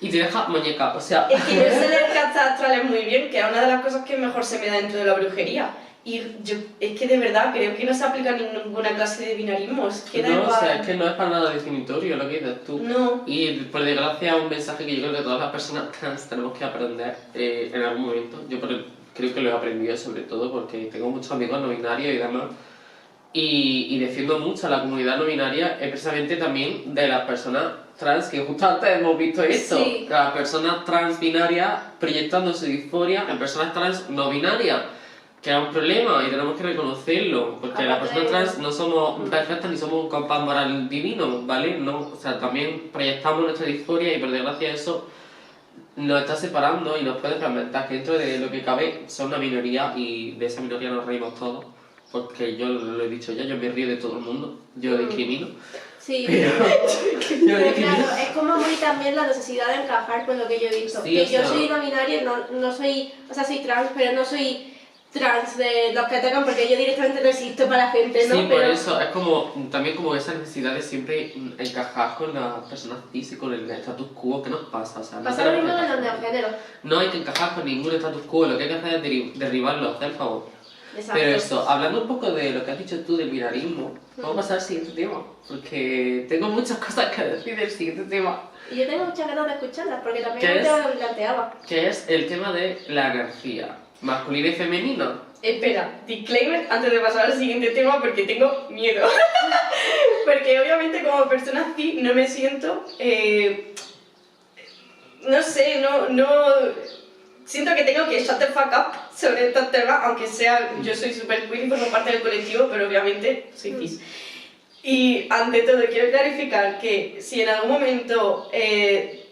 y te deja muñeca, o sea... Es que yo sé leer cartas astrales muy bien, que es una de las cosas que mejor se me da dentro de la brujería. Y yo, es que de verdad creo que no se aplica ninguna clase de binarismos. Que da No, igual. o sea, es que no es para nada definitorio lo que dices tú. No. Y por desgracia es un mensaje que yo creo que todas las personas trans tenemos que aprender en algún momento. Creo que lo he aprendido sobre todo porque tengo muchos amigos no binarios y demás. Y defiendo mucho a la comunidad no binaria, precisamente también de las personas trans, que justo antes hemos visto esto. Sí. Las personas trans binarias proyectando su disforia en personas trans no binarias. Que es un problema y tenemos que reconocerlo, porque las Aparte personas de- trans no somos perfectas ni somos un compás moral divino, ¿vale? No, o sea, también proyectamos nuestra disforia y por desgracia eso nos está separando y nos puede fragmentar, que dentro de lo que cabe son una minoría y de esa minoría nos reímos todos, porque yo lo he dicho ya, yo me río de todo el mundo, yo discrimino, Sí, pero yo pero discrimino. claro, es como muy también la necesidad de encajar con lo que yo he visto. Sí, que o yo sea- soy no binaria, no soy, o sea, soy trans, pero no soy trans de los que atacan porque yo directamente no existo para la gente, ¿no? Sí, por pero eso, es como, también como esa necesidad de siempre encajar con las personas cis y con el status quo, ¿qué nos pasa? O sea, no pasa lo tenemos mismo que con los encajar. neogéneros. No hay que encajar con ningún status quo, lo que hay que hacer es derribarlo, hacer el favor. Exacto. Pero eso, hablando un poco de lo que has dicho tú del binarismo, vamos a pasar al siguiente tema, porque tengo muchas cosas que decir del siguiente tema, Y yo tengo muchas ganas de escucharlas porque también ¿Qué es un es? tema que me planteaba. que es el tema de la energía, masculina y femenina. Espera, disclaimer antes de pasar al siguiente tema porque tengo miedo. Porque obviamente como persona cis no me siento... no sé, no... Siento que tengo que shut the fuck up sobre estos temas, aunque sea... Yo soy súper queer y formo parte del colectivo, pero obviamente soy cis. Y ante todo quiero clarificar que si en algún momento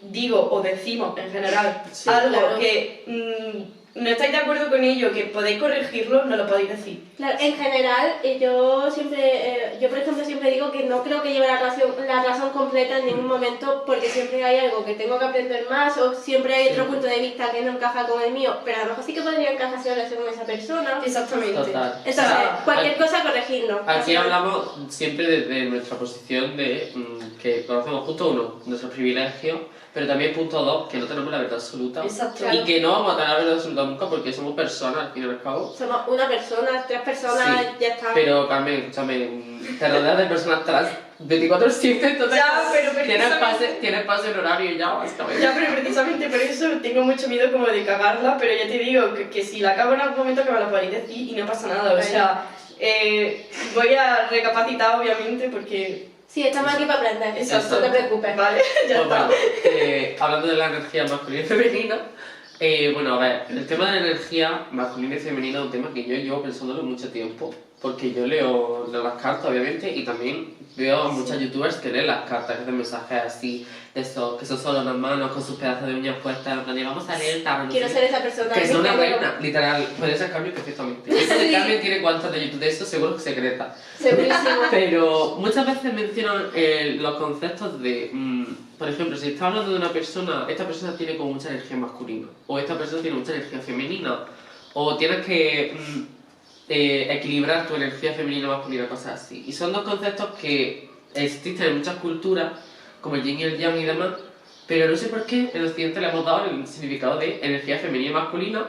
digo o decimos en general Sí, algo claro. que no estáis de acuerdo con ello, que podéis corregirlo, no lo podéis decir. Claro, en general, yo por ejemplo siempre digo que no creo que lleve la razón completa en ningún momento porque siempre hay algo que tengo que aprender más o siempre hay otro Sí. punto de vista que no encaja con el mío, pero a lo mejor sí que podría encajar si hablase con esa persona. Exactamente. Total. Entonces, O sea, cualquier cosa corregirlo. Aquí hablamos siempre desde nuestra posición de que conocemos punto uno, nuestros privilegios, pero también punto dos, que no tenemos la verdad absoluta. Exacto. Y que no vamos a tener la verdad absoluta nunca porque somos personas al fin y al cabo. Somos una persona, 3 personas, Sí, ya está. Pero Carmen, escúchame, te rodeas de personas trans 24/7, entonces Ya, pero tienes pase en horario ya, básicamente. Ya, pero precisamente por eso tengo mucho miedo como de cagarla, pero ya te digo que si la cago en algún momento que me la podéis decir y no pasa nada, o sea, voy a recapacitar obviamente porque... Sí, estamos aquí para aprender, Exacto. no te preocupes. Vale, ya Pues está. bueno, hablando de la energía masculina y femenina, bueno, a ver, el tema de la energía masculina y femenina es un tema que yo llevo pensándolo mucho tiempo, porque yo leo las cartas, obviamente, y también veo a muchas youtubers que leen las cartas, que hacen mensajes así, de esos, que son solo unas manos con sus pedazos de uñas puestas, en plan de vamos a leer el tarot, no Quiero sé ser qué. esa persona. Que es una pero- reina, literal, puede ser Carmen perfectamente. Eso de Sí. Carmen tiene cuentas de YouTube de eso, seguro que secreta. Segurísimo. Pero muchas veces mencionan los conceptos de, por ejemplo, si estás hablando de una persona, esta persona tiene como mucha energía masculina, o esta persona tiene mucha energía femenina, o tienes que equilibrar tu energía femenina y masculina, cosas así. Y son dos conceptos que existen en muchas culturas, como el yin y el yang y demás, pero no sé por qué en Occidente le hemos dado el significado de energía femenina y masculina.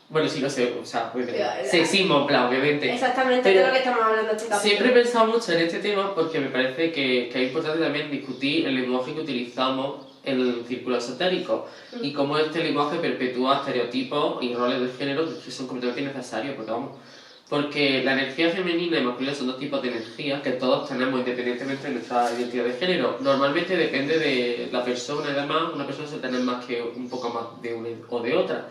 Bueno, sí, lo sé, o sea, obviamente. Ya. Sexismo, en plan, obviamente. Exactamente Pero de lo que estamos hablando este capítulo. Siempre he pensado mucho en este tema porque me parece que es importante también discutir el lenguaje que utilizamos en el círculo esotérico y cómo este lenguaje perpetúa estereotipos y roles de género que son completamente innecesarios, porque la energía femenina y masculina son dos tipos de energía que todos tenemos independientemente de nuestra identidad de género. Normalmente depende de la persona y demás, una persona suele tener más que un poco más de una o de otra.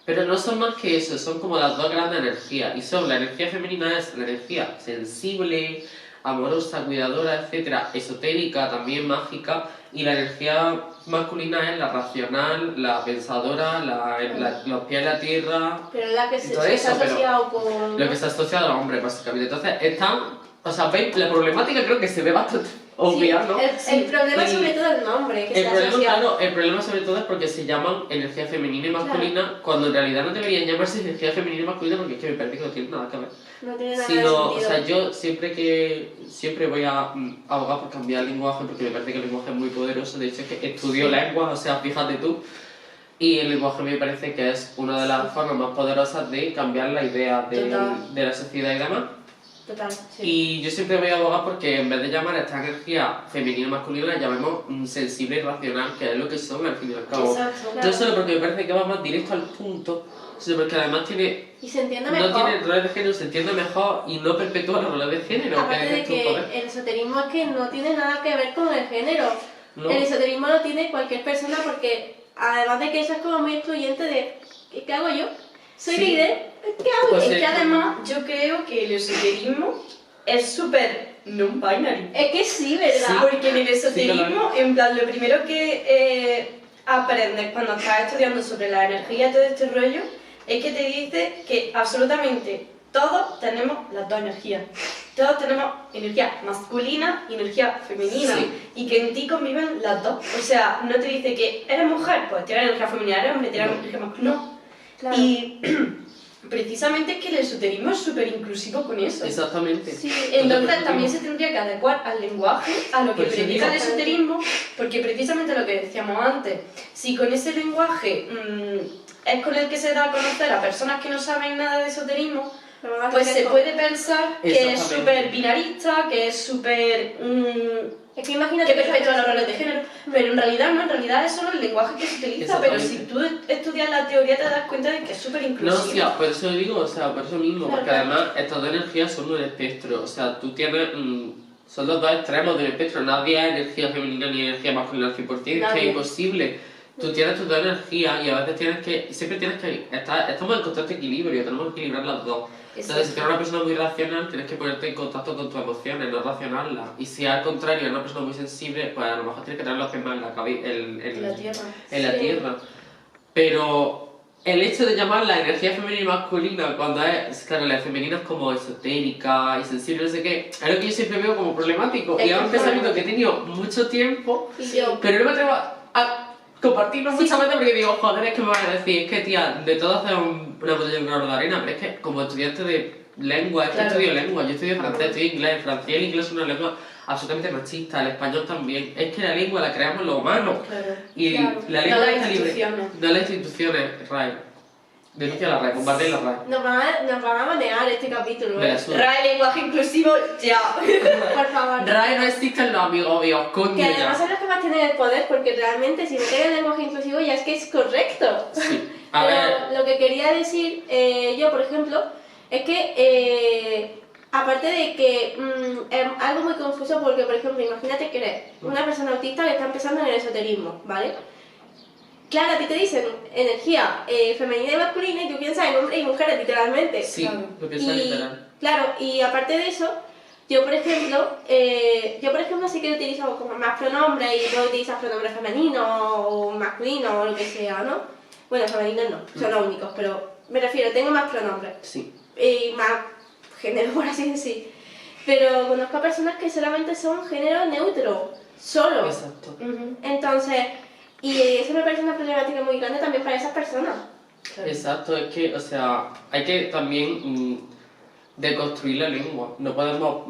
Pero no son más que eso, son como las dos grandes energías. Y son, la energía femenina es la energía sensible, amorosa, cuidadora, etcétera, esotérica, también mágica, y la energía masculina es la racional, la pensadora, los pies en la tierra, Pero es la que y se todo está eso, pero asociado con... lo que está asociado al hombre, básicamente. Entonces, o sea, veis, la problemática creo que se ve bastante obvia, ¿no? El problema es Y sobre todo el nombre, que el está problema, asociado. claro, el problema sobre todo es porque se llaman energía femenina y masculina, cuando en realidad no deberían llamarse energía femenina y masculina, porque es que me parece que no tiene nada que ver. No tiene nada Sino, de o sentido. sea, yo siempre voy a abogar por cambiar el lenguaje, porque me parece que el lenguaje es muy poderoso. De hecho, es que estudio lenguas, o sea, fíjate tú, y el lenguaje me parece que es una de las formas más poderosas de cambiar la idea Total. de la sociedad y demás. Total, sí. Y yo siempre voy a abogar porque en vez de llamar a esta energía femenina y masculina, la llamemos sensible y racional, que es lo que son al fin y al cabo. Exacto. Claro. No solo porque me parece que va más directo al punto, sino porque además Y se entiende no mejor. tiene roles de género, se entiende mejor y no perpetúa los roles de género. Aparte de dices tú, joder. que el esoterismo es que no tiene nada que ver con el género. No. El esoterismo lo tiene cualquier persona porque, además de que eso es como muy excluyente de ¿qué hago yo? ¿Soy Sí. líder? ¿Qué hago Pues yo? Es que además yo creo que el esoterismo es súper non-binary. Es que sí, ¿verdad? Sí. Porque en el esoterismo, en plan, lo primero que aprendes cuando estás estudiando sobre la energía y todo este rollo es que te dice que absolutamente todos tenemos las dos energías. Todos tenemos energía masculina y energía femenina. Sí. Y que en ti conviven las dos. O sea, no te dice que eres mujer, pues tienes energía femenina, eres hombre, tienes energía masculina. No. Claro. Y precisamente es que el esoterismo es súper inclusivo con eso. Exactamente. Sí. Entonces también se tendría que adecuar al lenguaje, a lo que Por eso predica el digo. esoterismo, porque precisamente lo que decíamos antes, si con ese lenguaje es con el que se da a conocer a personas que no saben nada de esoterismo, Pero vamos a pues hacer se con- puede pensar que es Exactamente. súper binarista, que es súper... Es que imagínate que perpetúa los roles de género, pero en realidad no, en realidad es solo el lenguaje que se utiliza, pero si Exactamente. tú estudias la teoría te das cuenta de que es súper No, inclusivo. sí, por eso digo, o sea, por eso mismo, Claro, porque claro. además estas dos energías son un espectro, o sea, tú tienes, son los dos extremos del espectro, nadie es energía femenina ni energía masculina al 100%, es que Nadie. es imposible. Tú tienes tus dos energías y a veces siempre tienes que estamos en constante equilibrio, tenemos que equilibrar las dos. Entonces, si tú eres una persona muy racional, tienes que ponerte en contacto con tus emociones, no racionarlas. Y si al contrario eres una persona muy sensible, pues a lo mejor tienes que tener los pies más en la En la tierra. en la Sí. tierra. Pero el hecho de llamar la energía femenina y masculina cuando claro, la femenina es como esotérica y sensible, no sé qué, es lo que yo siempre veo como problemático. Es Y es un que pensamiento que he tenido mucho tiempo, Y yo, pero no me atrevo a compartirlo Sí, muchas sí. veces porque digo, joder, es que me van a decir, es que tía, de todo hacer una botella de un grano de arena, pero es que como estudiante de lengua, es que Claro. estudio lengua, yo estudio francés, estudio inglés, el francés y el inglés es una lengua absolutamente machista, el español también, es que la lengua la creamos los humanos. Claro. Y Claro. la No lengua las está libre. instituciones. No las instituciones, RAE. Denuncia la RAE, bombardea la RAE. nos van a manejar este capítulo, Me la ¿eh? suda. RAE, lenguaje inclusivo, ya. Por favor. RAE no existen los amigos obvios, coño Que además ya. son los que más tienen el poder, porque realmente si meten el lenguaje inclusivo ya es que es correcto. Sí. A Pero ver, lo que quería decir yo, por ejemplo, es que aparte de que es algo muy confuso, porque por ejemplo, imagínate que eres una persona autista que está empezando en el esoterismo, ¿vale? Claro, a ti te dicen energía femenina y masculina y tú piensas en hombres y mujeres, literalmente. sí, claro. lo pienso literal. Claro, y aparte de eso, yo por ejemplo sí que utilizo como más pronombres y puedo utilizar pronombres femeninos o masculinos o lo que sea, ¿no? Bueno, femeninos no, son los únicos, pero me refiero, tengo más pronombres Sí. y más género, por así decir. Pero conozco a personas que solamente son género neutro, solo. Exacto. Entonces, y eso me parece una problemática muy grande también para esas personas. Exacto, es que, o sea, hay que también deconstruir la lengua. No podemos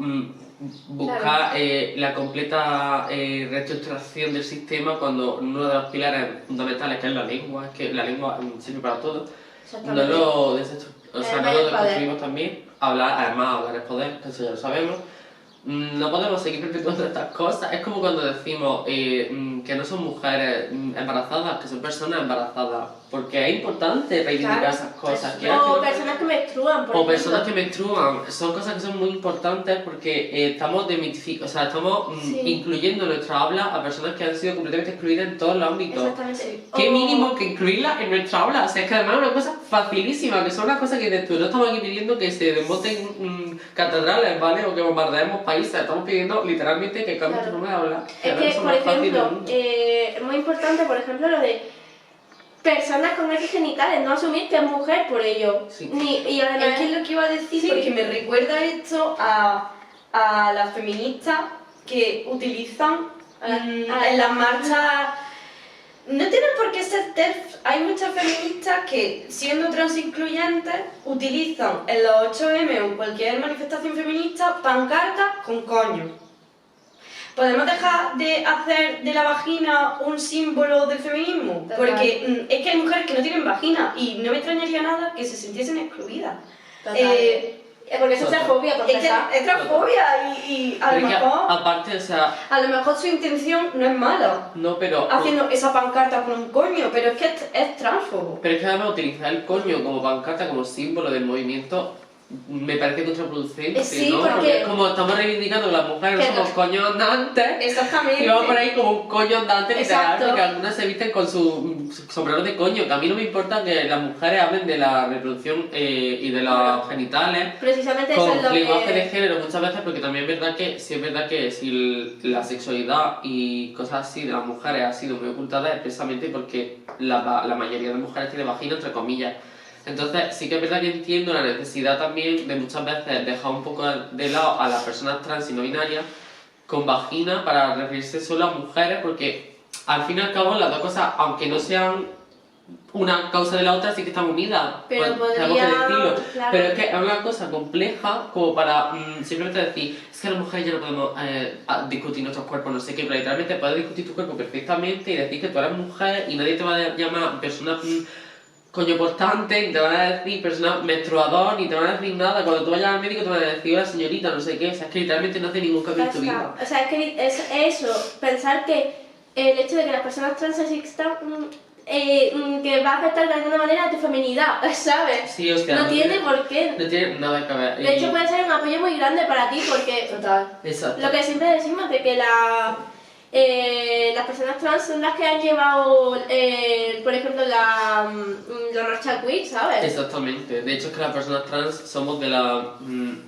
buscar la completa reestructuración del sistema cuando uno de los pilares fundamentales, que es la lengua, es que la lengua sirve para todo, no Exactamente. lo, Además no es lo poder. deconstruimos también. Además, hablar es poder, que eso ya lo sabemos. No podemos seguir perpetuando estas cosas. Es como cuando decimos que no son mujeres embarazadas, que son personas embarazadas. Porque es importante reivindicar Claro. esas cosas. quieras que O no. personas que menstruan, por O ejemplo. personas que menstruan, son cosas que son muy importantes porque estamos estamos Sí. incluyendo en nuestra habla a personas que han sido completamente excluidas en todos los ámbitos. Exactamente. Qué O- mínimo que incluirlas en nuestra habla, o sea, es que además es una cosa facilísima, que son unas cosas que dices tú, no estamos aquí pidiendo que se desmonten catedrales, ¿vale? O que bombardeemos países. Estamos pidiendo literalmente que cambie tu forma de hablar. Es ahora que, eso por más fácil del ejemplo, mundo. es muy importante, por ejemplo, lo de personas con ejes genitales, no asumir que es mujer por ello. Sí. Y además, Es que es lo que iba a decir, Sí. porque me recuerda esto a las feministas que utilizan en las marchas. No tienen por qué ser TERF. Hay muchas feministas que, siendo trans incluyentes, utilizan en los 8M o en cualquier manifestación feminista pancartas con coño. ¿Podemos dejar de hacer de la vagina un símbolo del feminismo? Total. Porque es que hay mujeres que no tienen vagina y no me extrañaría nada que se sintiesen excluidas. total. Porque eso es transfobia, porque Es que está- es transfobia y a lo Pero es que, mejor... aparte, o sea, A lo mejor su intención no es mala, no, pero... haciendo esa pancarta con un coño, pero es que es transfobo. Pero es que además utilizar el coño como pancarta, como símbolo del movimiento, me parece contraproducente, Sí, ¿no? porque- es como estamos reivindicando que las mujeres no Que somos no- coños andantes. Exactamente. Y vamos por ahí como un coño andante literal, Exacto. porque algunas se visten con su sombrero de coño, que a mí no me importa que las mujeres hablen de la reproducción y de los genitales precisamente eso con es lo lenguaje de que... género muchas veces, porque también es verdad que, sí es verdad que si la sexualidad y cosas así de las mujeres ha sido muy ocultada es precisamente porque la mayoría de mujeres tiene vagina, entre comillas. Entonces sí que es verdad que entiendo la necesidad también de muchas veces dejar un poco de lado a las personas trans y no binarias con vagina para referirse solo a mujeres, porque al fin y al cabo las dos cosas, aunque no sean una causa de la otra, sí que están unidas. Pero pues, tenemos que podría- decirlo. claro. Pero es que es una cosa compleja como para simplemente decir, es que las mujeres ya no podemos discutir nuestros cuerpos, no sé qué, pero literalmente puedes discutir tu cuerpo perfectamente y decir que tú eres mujer y nadie te va a llamar persona coño portante, ni te van a decir persona menstruador, ni te van a decir nada. Cuando tú vayas al médico te van a decir, hola señorita, no sé qué, o sea, es que literalmente no hace ningún cambio en tu Ya está. vida. O sea, es que es eso, pensar que el hecho de que las personas trans existan, que va a afectar de alguna manera a tu feminidad, ¿sabes? Sí, o sea, No tiene por qué. No tiene nada que ver. De hecho, puede ser un apoyo muy grande para ti, porque Total. Exacto. lo que siempre decimos de que las personas trans son las que han llevado, por ejemplo, la marcha queer, ¿sabes? Exactamente. De hecho, es que las personas trans somos de los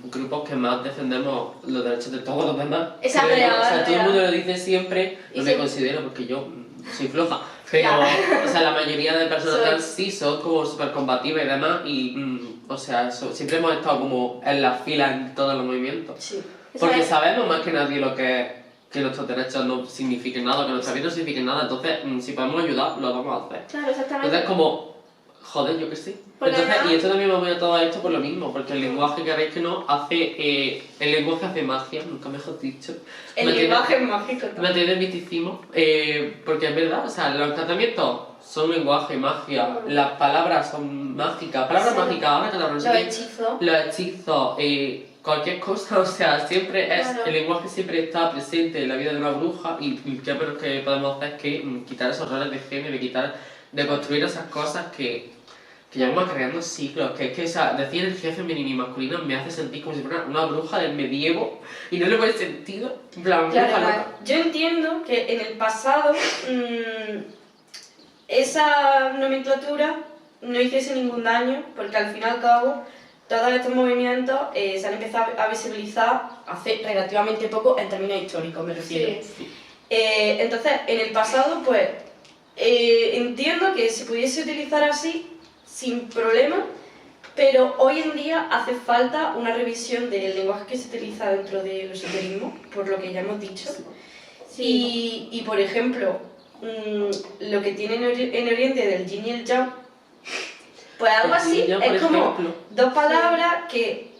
grupos que más defendemos los derechos de todos los demás. Esa Creo yo. real, O sea, todo el real. mundo lo dice siempre, Y no me siempre- considero porque yo soy floja. Pero, Ya. o sea, la mayoría de personas Soy. trans sí son como súper combativas y demás. Y, o sea, siempre hemos estado como en la fila en todos los movimientos. Sí. Porque ¿Sabes? sabemos más que nadie lo que nuestros derechos no signifiquen nada, que nuestra vida no signifique nada. Entonces, si podemos ayudar, lo vamos a hacer. Claro, exactamente. Entonces, como, joder, yo que sé. Porque Entonces, además- y esto también va muy a todo esto por lo mismo, porque el lenguaje, queréis que no, hace, el lenguaje hace magia, nunca mejor dicho. El Me tiene- lenguaje es mágico. Me atiende el misticismo, porque es verdad, o sea, los encantamientos son lenguaje, magia, las palabras son mágicas, palabras Sí. mágicas, ahora que la Los pronuncié, hechizos. los hechizos, cualquier cosa, o sea, siempre es, Claro. el lenguaje siempre está presente en la vida de una bruja y qué menos que podemos hacer es que quitar esos roles de género y de construir esas cosas que llevamos creando siglos, que es que, o sea, decir energía femenina y masculina me hace sentir como si fuera una bruja del medievo y no le veo sentido, en plan, Claro, bruja claro. loca. Yo entiendo que en el pasado esa nomenclatura no hiciese ningún daño, porque al fin y al cabo todos estos movimientos se han empezado a visibilizar hace relativamente poco en términos históricos, me refiero. Sí. Entonces, en el pasado, pues entiendo que se pudiese utilizar así sin problema, pero hoy en día hace falta una revisión del lenguaje que se utiliza dentro del esoterismo, por lo que ya hemos dicho. Sí. Y, por ejemplo, lo que tiene en Oriente del yin y el yang, pues algo El yin así, y yang, por es como ejemplo. dos palabras que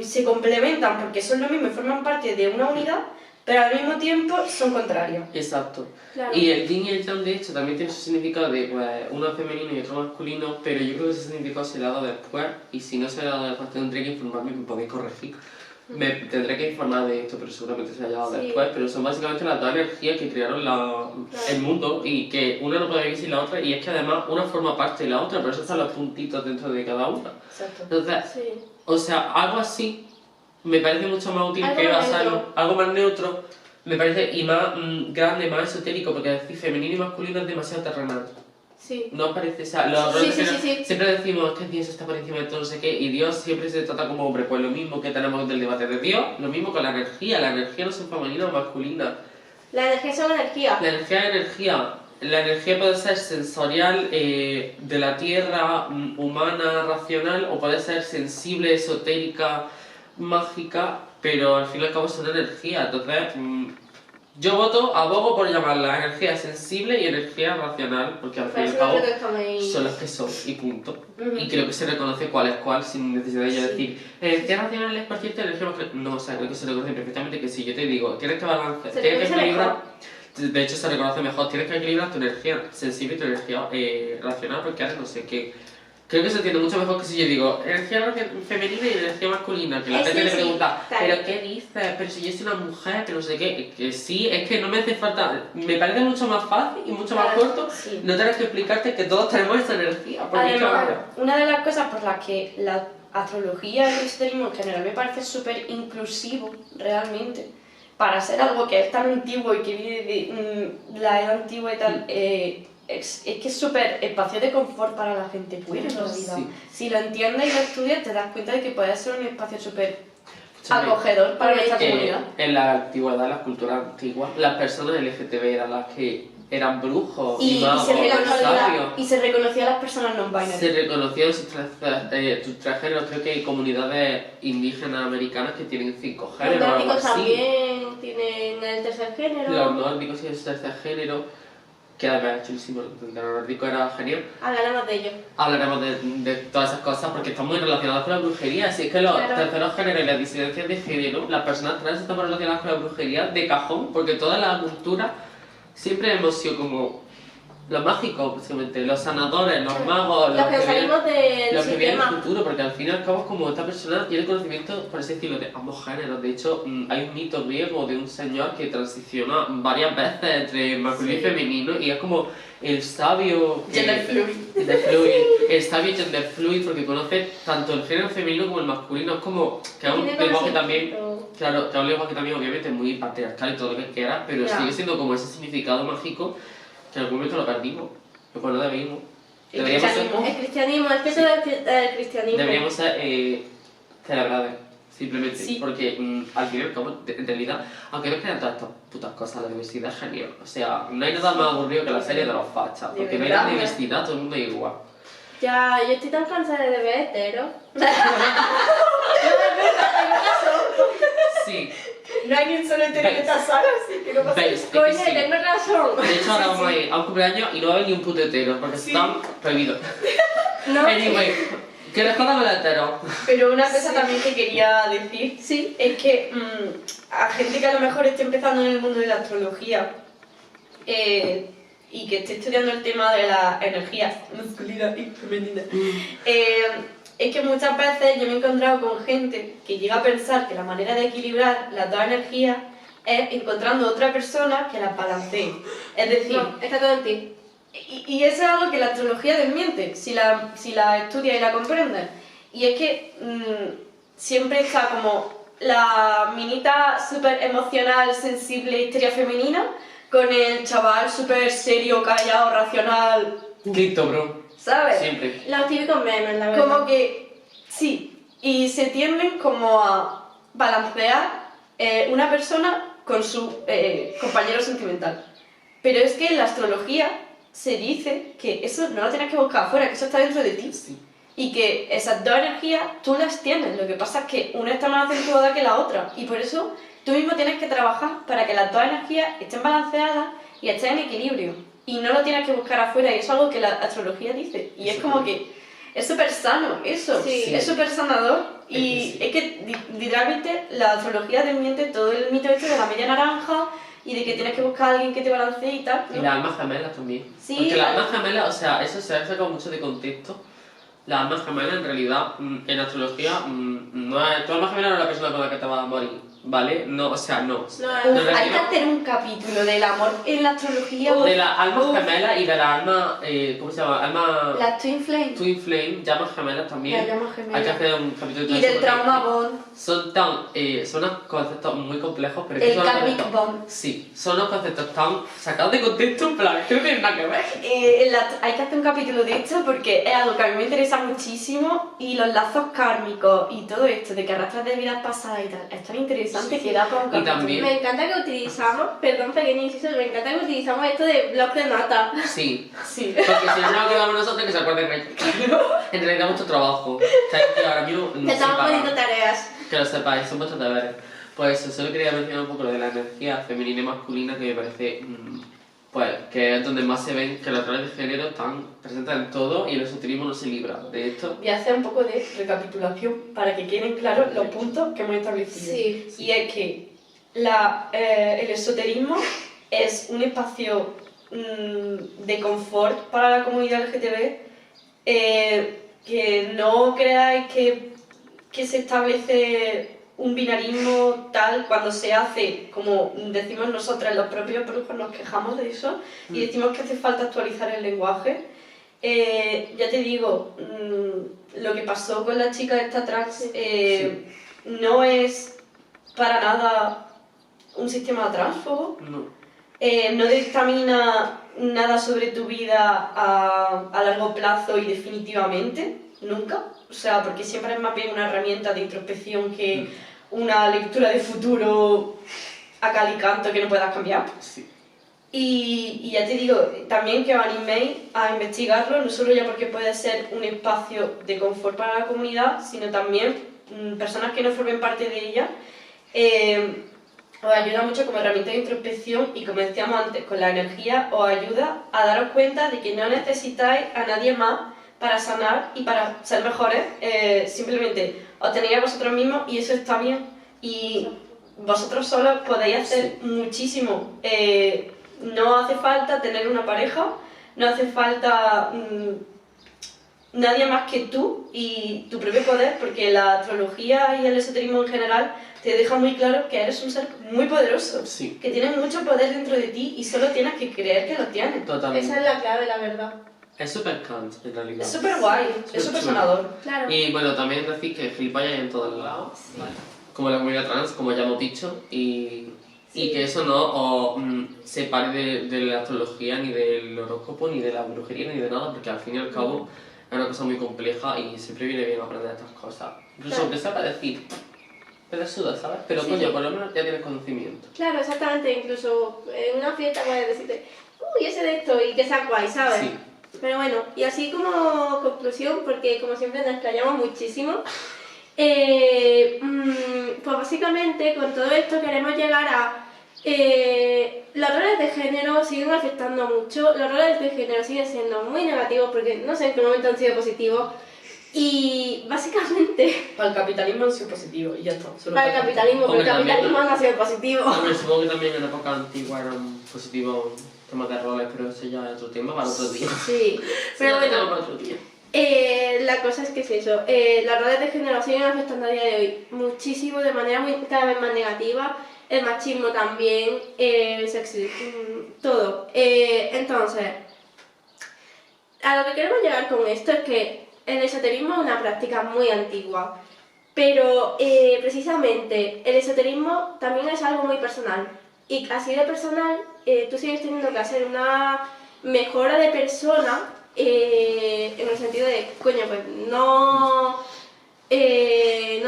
se complementan porque son lo mismo y forman parte de una unidad, pero al mismo tiempo son contrarios. Exacto. Claro. Y el yin y el yang, de hecho, también tiene su significado de pues, uno femenino y otro masculino, pero yo creo que ese significado se le ha dado después, y si no se le ha dado después tendré que informarme y me podéis corregir. Me tendré que informar de esto, pero seguramente se haya dado Sí. después, pero son básicamente las dos energías que crearon el mundo y que una no puede vivir sin la otra, y es que además una forma parte de la otra, pero eso están los puntitos dentro de cada una. Exacto. Entonces, Sí. o sea, algo así me parece mucho más útil Algo que más basarlo, neutro. algo más neutro, me parece, y más grande, más esotérico, porque decir femenino y masculino es demasiado terrenal. Sí. No os parece, o sea, los Sí, roles de sí, género, sí, sí. siempre decimos que Dios está por encima de todo, no sé qué, y Dios siempre se trata como hombre, pues lo mismo que tenemos del debate de Dios, lo mismo con la energía no es femenina o masculina. La energía es una energía. La energía es energía. La energía puede ser sensorial, de la tierra, humana, racional, o puede ser sensible, esotérica, mágica, pero al fin y al cabo es una energía. Entonces, yo abogo por llamarla energía sensible y energía racional, porque al fin y Parece al cabo que estamos ahí. son las que son, y punto. Ujú. Y creo que se reconoce cuál es cuál, sin necesidad de yo Sí. decir, energía racional es por cierto energía masculina. No, o sea, creo que se reconoce perfectamente que si yo te digo, tienes que balancear, Se tienes que reconoce equilibrar. mejor. De hecho, se reconoce mejor. Tienes que equilibrar tu energía sensible y tu energía racional, porque ahora no sé qué. Creo que se entiende mucho mejor que si yo digo energía femenina y energía masculina. Que la gente Sí, le sí, pregunta, claro. ¿pero qué dices? Pero si yo soy una mujer, que no sé qué. Que sí, es que no me hace falta. Me parece mucho más fácil y mucho más Claro, corto sí. no tener que explicarte que todos tenemos esa energía. Porque Además, claro, una de las cosas por las que la astrología y el esoterismo en general me parece súper inclusivo, realmente, para ser algo que es tan antiguo y que viene de la edad antigua y tal, es que es súper espacio de confort para la gente fuera, en realidad. Sí. Si lo entiendes y lo estudias, te das cuenta de que puede ser un espacio súper escúchame, acogedor para nuestra que comunidad. en la antigüedad, en la cultura antigua, las personas LGTB eran las que eran brujos y, Y magos, sabios. se reconocía a las personas non-binary. Se reconocían sus tres géneros. Creo que hay comunidades indígenas americanas que tienen 5 Los géneros o algo nórdicos así. también tienen el tercer género. Los nórdicos tienen su tercer género, que además es chulísimo. El nórdico era genial. Hablaremos de ello. Hablaremos de todas esas cosas porque están muy relacionadas con la brujería. Así es que los Claro. terceros géneros y las disidencias de género, las personas trans están muy relacionadas con la brujería de cajón, porque toda la cultura siempre hemos sido como los mágicos, básicamente, los sanadores, los magos, Los que salimos del los que vienen del sistema. futuro, porque al fin y al cabo es como esta persona tiene conocimiento, por así decirlo, de ambos géneros. De hecho, hay un mito griego de un señor que transiciona varias veces entre masculino y femenino, y es como el sabio Gender fluid. el sabio gender fluid, porque conoce tanto el género femenino como el masculino. Es como que es un Tiene lenguaje también, conocimiento. claro, que es un lenguaje también obviamente muy patriarcal y todo lo que quiera, pero Ya. sigue siendo como ese significado mágico que en algún momento lo perdimos, pero pues no debimos. El Deberíamos ser, cristianismo. El cristianismo, el peso del cristianismo. deberíamos ser celebrados, simplemente, Sí. porque al fin y al cabo, en realidad, aunque no crean todas estas putas cosas, la diversidad es genial. O sea, no hay nada más aburrido que la serie de los fachas, De porque no hay verdad. diversidad, todo el mundo es igual. Ya, yo estoy tan cansada de ver hetero. Sí, No hay ni un solo entero en esta sala, así que no pasa veis, es que Coño, sí. tengo razón. De hecho, ahora vamos a ir a un cumpleaños y no va a haber ni un puto hetero, porque Sí. están prohibidos. No. Anyway, que les jodan los heteros. Pero una cosa también que quería decir Sí. es que a gente que a lo mejor esté empezando en el mundo de la astrología y que esté estudiando el tema de las energías masculina y femenina, es que muchas veces yo me he encontrado con gente que llega a pensar que la manera de equilibrar las dos energías es encontrando otra persona que las balancee. Es decir, No, está todo en ti. y eso es algo que la astrología desmiente, si la estudias y la comprendes. Y es que siempre está como la minita súper emocional, sensible, histeria femenina, con el chaval súper serio, callado, racional, Cristo, bro. ¿sabes? Siempre. Los típicos memes, la verdad. Como que, sí, y se tienden como a balancear una persona con su compañero sentimental. Pero es que en la astrología se dice que eso no lo tienes que buscar afuera, que eso está dentro de ti. Sí. Y que esas dos energías tú las tienes, lo que pasa es que una está más acentuada que la otra. Y por eso tú mismo tienes que trabajar para que las dos energías estén balanceadas y estén en equilibrio. Y no lo tienes que buscar afuera, y eso es algo que la astrología dice. Y es como que es súper sano eso, Sí. es súper sanador. Y es que literalmente la astrología desmiente todo el mito este de la media naranja y de que tienes que buscar a alguien que te balancee y tal, Y ¿no? las almas gemelas también. Sí, Porque las claro. almas gemelas, o sea, eso se ha sacado mucho de contexto. Las almas gemelas, en realidad, en astrología, no es, tu alma gemela no es la persona con la que te vas a morir. ¿vale? No, o sea, no. No, Uf, No, hay que hacer un capítulo del amor en la astrología. De las almas Uf. gemelas y de las almas, ¿cómo se llama? Almas Las Twin Flame. Twin Flame, llamas gemelas también. Las llamas Hay que gemelas. hacer un capítulo de Y eso del porque trauma bond. son unos conceptos muy complejos, pero es que El son unos karmic conceptos- bond. Sí, son unos conceptos tan sacados de contexto, en plan, que no tienen nada que ver. Hay que hacer un capítulo de esto porque es algo que a mí me interesa muchísimo y los lazos kármicos y todo esto de que arrastras de vidas pasadas y tal, es tan interesante que da para un Y capítulo. también- Me encanta que utilizamos, perdón pequeño inciso, me encanta que utilizamos esto de blog de nota. Sí, Sí. porque si no nos acordamos nosotros, que se acuerden ellos. En realidad, mucho trabajo. O sea, que ahora mismo Te no estamos sepa- poniendo tareas. Que lo sepáis, son vuestros deberes. Pues eso, solo quería mencionar un poco lo de la energía femenina y masculina, que me parece, pues, que es donde más se ven que los roles de género están presentes en todo y el esoterismo no se libra de esto. Voy a hacer un poco de recapitulación para que queden claros los puntos que hemos establecido. Sí. Y es que el esoterismo es un espacio de confort para la comunidad LGTB, que no creáis que se establece un binarismo tal cuando se hace, como decimos nosotras, los propios brujos nos quejamos de eso y decimos que hace falta actualizar el lenguaje. Ya te digo, lo que pasó con la chica esta trans no es para nada un sistema transfobo. No. No dictamina nada sobre tu vida a largo plazo y definitivamente, nunca. O sea, porque siempre es más bien una herramienta de introspección que una lectura de futuro a cal y canto que no puedas cambiar. Sí. Y ya te digo, también que os animéis a investigarlo, no solo ya porque puede ser un espacio de confort para la comunidad, sino también personas que no formen parte de ella. Os ayuda mucho como herramienta de introspección y, como decíamos antes, con la energía os ayuda a daros cuenta de que no necesitáis a nadie más para sanar y para ser mejores, simplemente os tenéis a vosotros mismos y eso está bien. Y vosotros solos podéis hacer muchísimo. No hace falta tener una pareja, no hace falta nadie más que tú y tu propio poder, porque la astrología y el esoterismo en general te deja muy claro que eres un ser muy poderoso, Sí. que tienes mucho poder dentro de ti y solo tienes que creer que lo tienes. Totalmente. Esa es la clave, la verdad. Es súper Kant, en realidad. Es súper guay, es súper sonador. Claro. Y bueno, también decir que gilipollas hay en todos lados, ¿vale? Como la comunidad trans, como ya hemos dicho, y que eso no os separe de la astrología, ni del horóscopo, ni de la brujería, ni de nada, porque al fin y al cabo es una cosa muy compleja y siempre viene bien aprender estas cosas. Incluso Claro. aunque sea para decir, me la suda, ¿sabes? Pero Sí. coño, por lo menos ya tienes conocimiento. Claro, exactamente. Incluso en una fiesta puedes decirte, uy, ese de esto, y que sea guay, ¿sabes? Sí. Pero bueno, y así como conclusión, porque como siempre nos explayamos muchísimo, pues básicamente con todo esto queremos llegar a... los roles de género siguen afectando mucho, los roles de género siguen siendo muy negativos porque no sé en qué momento han sido positivos y básicamente Para el capitalismo han sido positivos y ya está. solo para el capitalismo, pero el Hombre, también, capitalismo ¿no? no ha sido positivo. Hombre, supongo que también en la época antigua eran positivos temas de roles, pero eso ya es otro tema para otro día. Sí, pero Eso ya bueno. tema para otro día. La cosa es que es eso, los roles de género siguen afectando a día de hoy muchísimo, de manera cada vez más negativa, el machismo también, el sexismo, todo. Entonces, a lo que queremos llegar con esto es que el esoterismo es una práctica muy antigua, pero precisamente el esoterismo también es algo muy personal, y así de personal tú sigues teniendo que hacer una mejora de persona. En el sentido de, coño, pues no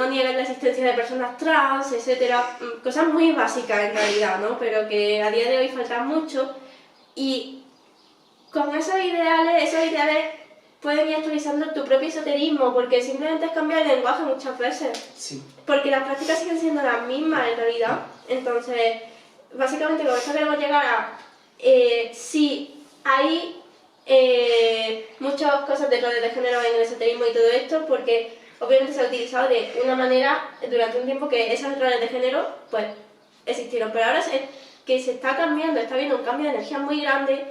niegan la existencia de personas trans, etcétera, cosas muy básicas en realidad, ¿no? Pero que a día de hoy faltan mucho y con esos ideales pueden ir actualizando tu propio esoterismo porque simplemente es cambiar el lenguaje muchas veces, Sí. porque las prácticas siguen siendo las mismas en realidad. Entonces, básicamente con esto queremos llegar a si hay muchas cosas de roles de género en el esoterismo y todo esto, porque obviamente se ha utilizado de una manera durante un tiempo que esos roles de género pues existieron, pero ahora que se está cambiando, está habiendo un cambio de energía muy grande.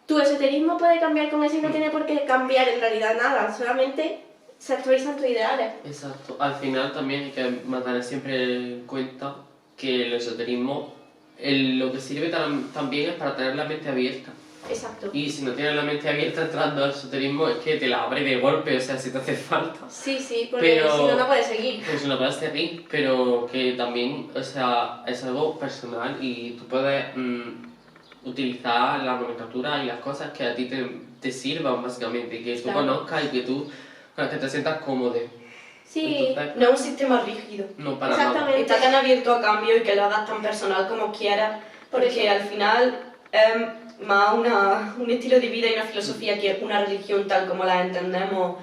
Tu esoterismo puede cambiar con eso y no tiene por qué cambiar en realidad nada, solamente se actualizan tus ideales. Exacto. Al final también hay que mantener siempre en cuenta que el esoterismo lo que sirve también es para tener la mente abierta. Exacto. Y si no tienes la mente abierta entrando al esoterismo es que te la abre de golpe, o sea, si te hace falta. Sí, porque si no, no puedes seguir. Pues no puedes seguir, pero que también, o sea, es algo personal y tú puedes utilizar la nomenclatura y las cosas que a ti te sirvan, básicamente, y que tú conozcas y que tú, con las que te sientas cómodo. Sí. Entonces, No es un sistema rígido. no para Exactamente. Está tan abierto a cambio y que lo hagas tan personal como quieras, porque al final es más un estilo de vida y una filosofía que una religión tal como la entendemos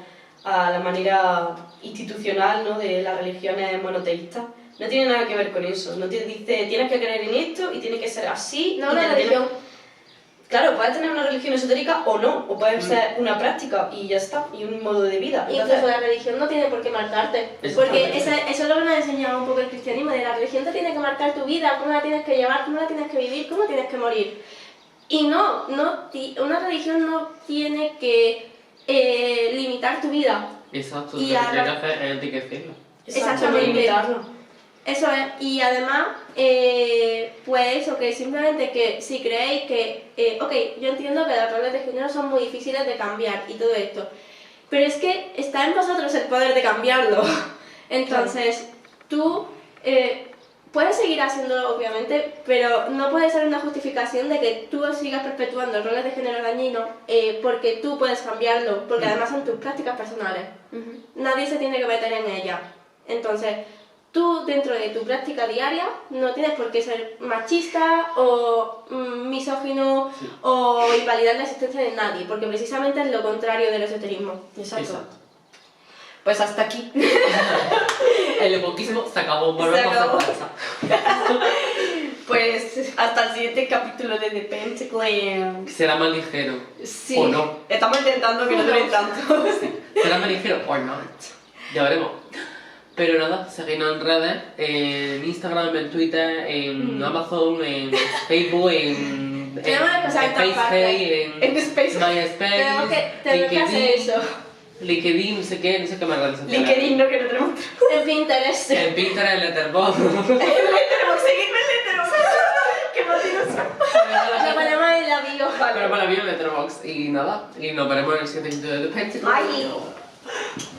a la manera institucional, ¿no?, de las religiones monoteístas. No tiene nada que ver con eso. No te dice, tienes que creer en esto y tiene que ser así. No y una te religión. Claro, puedes tener una religión esotérica o no, o puede ser una práctica y ya está, y un modo de vida. Incluso la religión no tiene por qué marcarte. Porque eso es lo que nos ha enseñado un poco el cristianismo, de la religión te tiene que marcar tu vida, cómo la tienes que llevar, cómo la tienes que vivir, cómo tienes que morir. Y una religión no tiene que limitar tu vida. Exacto, Y lo que ahora- tienes que hacer es enriquecerlo. Exactamente. Limitarlo. Eso es, y además, pues eso, que simplemente que si creéis que, ok, yo entiendo que los roles de género son muy difíciles de cambiar y todo esto, pero es que está en vosotros el poder de cambiarlo. Entonces, tú puedes seguir haciéndolo, obviamente, pero no puede ser una justificación de que tú sigas perpetuando roles de género dañinos porque tú puedes cambiarlo, porque además son tus prácticas personales. Nadie se tiene que meter en ellas. Entonces, tú dentro de tu práctica diaria no tienes por qué ser machista o misógino o invalidar la existencia de nadie, porque precisamente es lo contrario del esoterismo. Exacto. Pues hasta aquí. El epoquismo se acabó, volvemos acabó. a casa. Pues hasta el siguiente capítulo de The Pentagram. Será más ligero. Sí. O no. Estamos intentando que no dure tanto. Será más ligero o no. Ya veremos. Pero nada, seguidnos en redes, en Instagram, en Twitter, en Amazon, en Facebook, en Tenemos que pasar en todas Space, En Space. MySpace, Tenemos que hacer eso. LinkedIn, no sé qué más redes sociales. LinkedIn, no, que no tenemos. En Pinterest. En Pinterest, en Letterboxd. Letterboxd, seguidme en Letterboxd. ¡Qué motivación! Lo ponemos en la bio. Pero para mí en Letterboxd. Y nada, y nos veremos en el siguiente episodio de The Pentagram. Bye.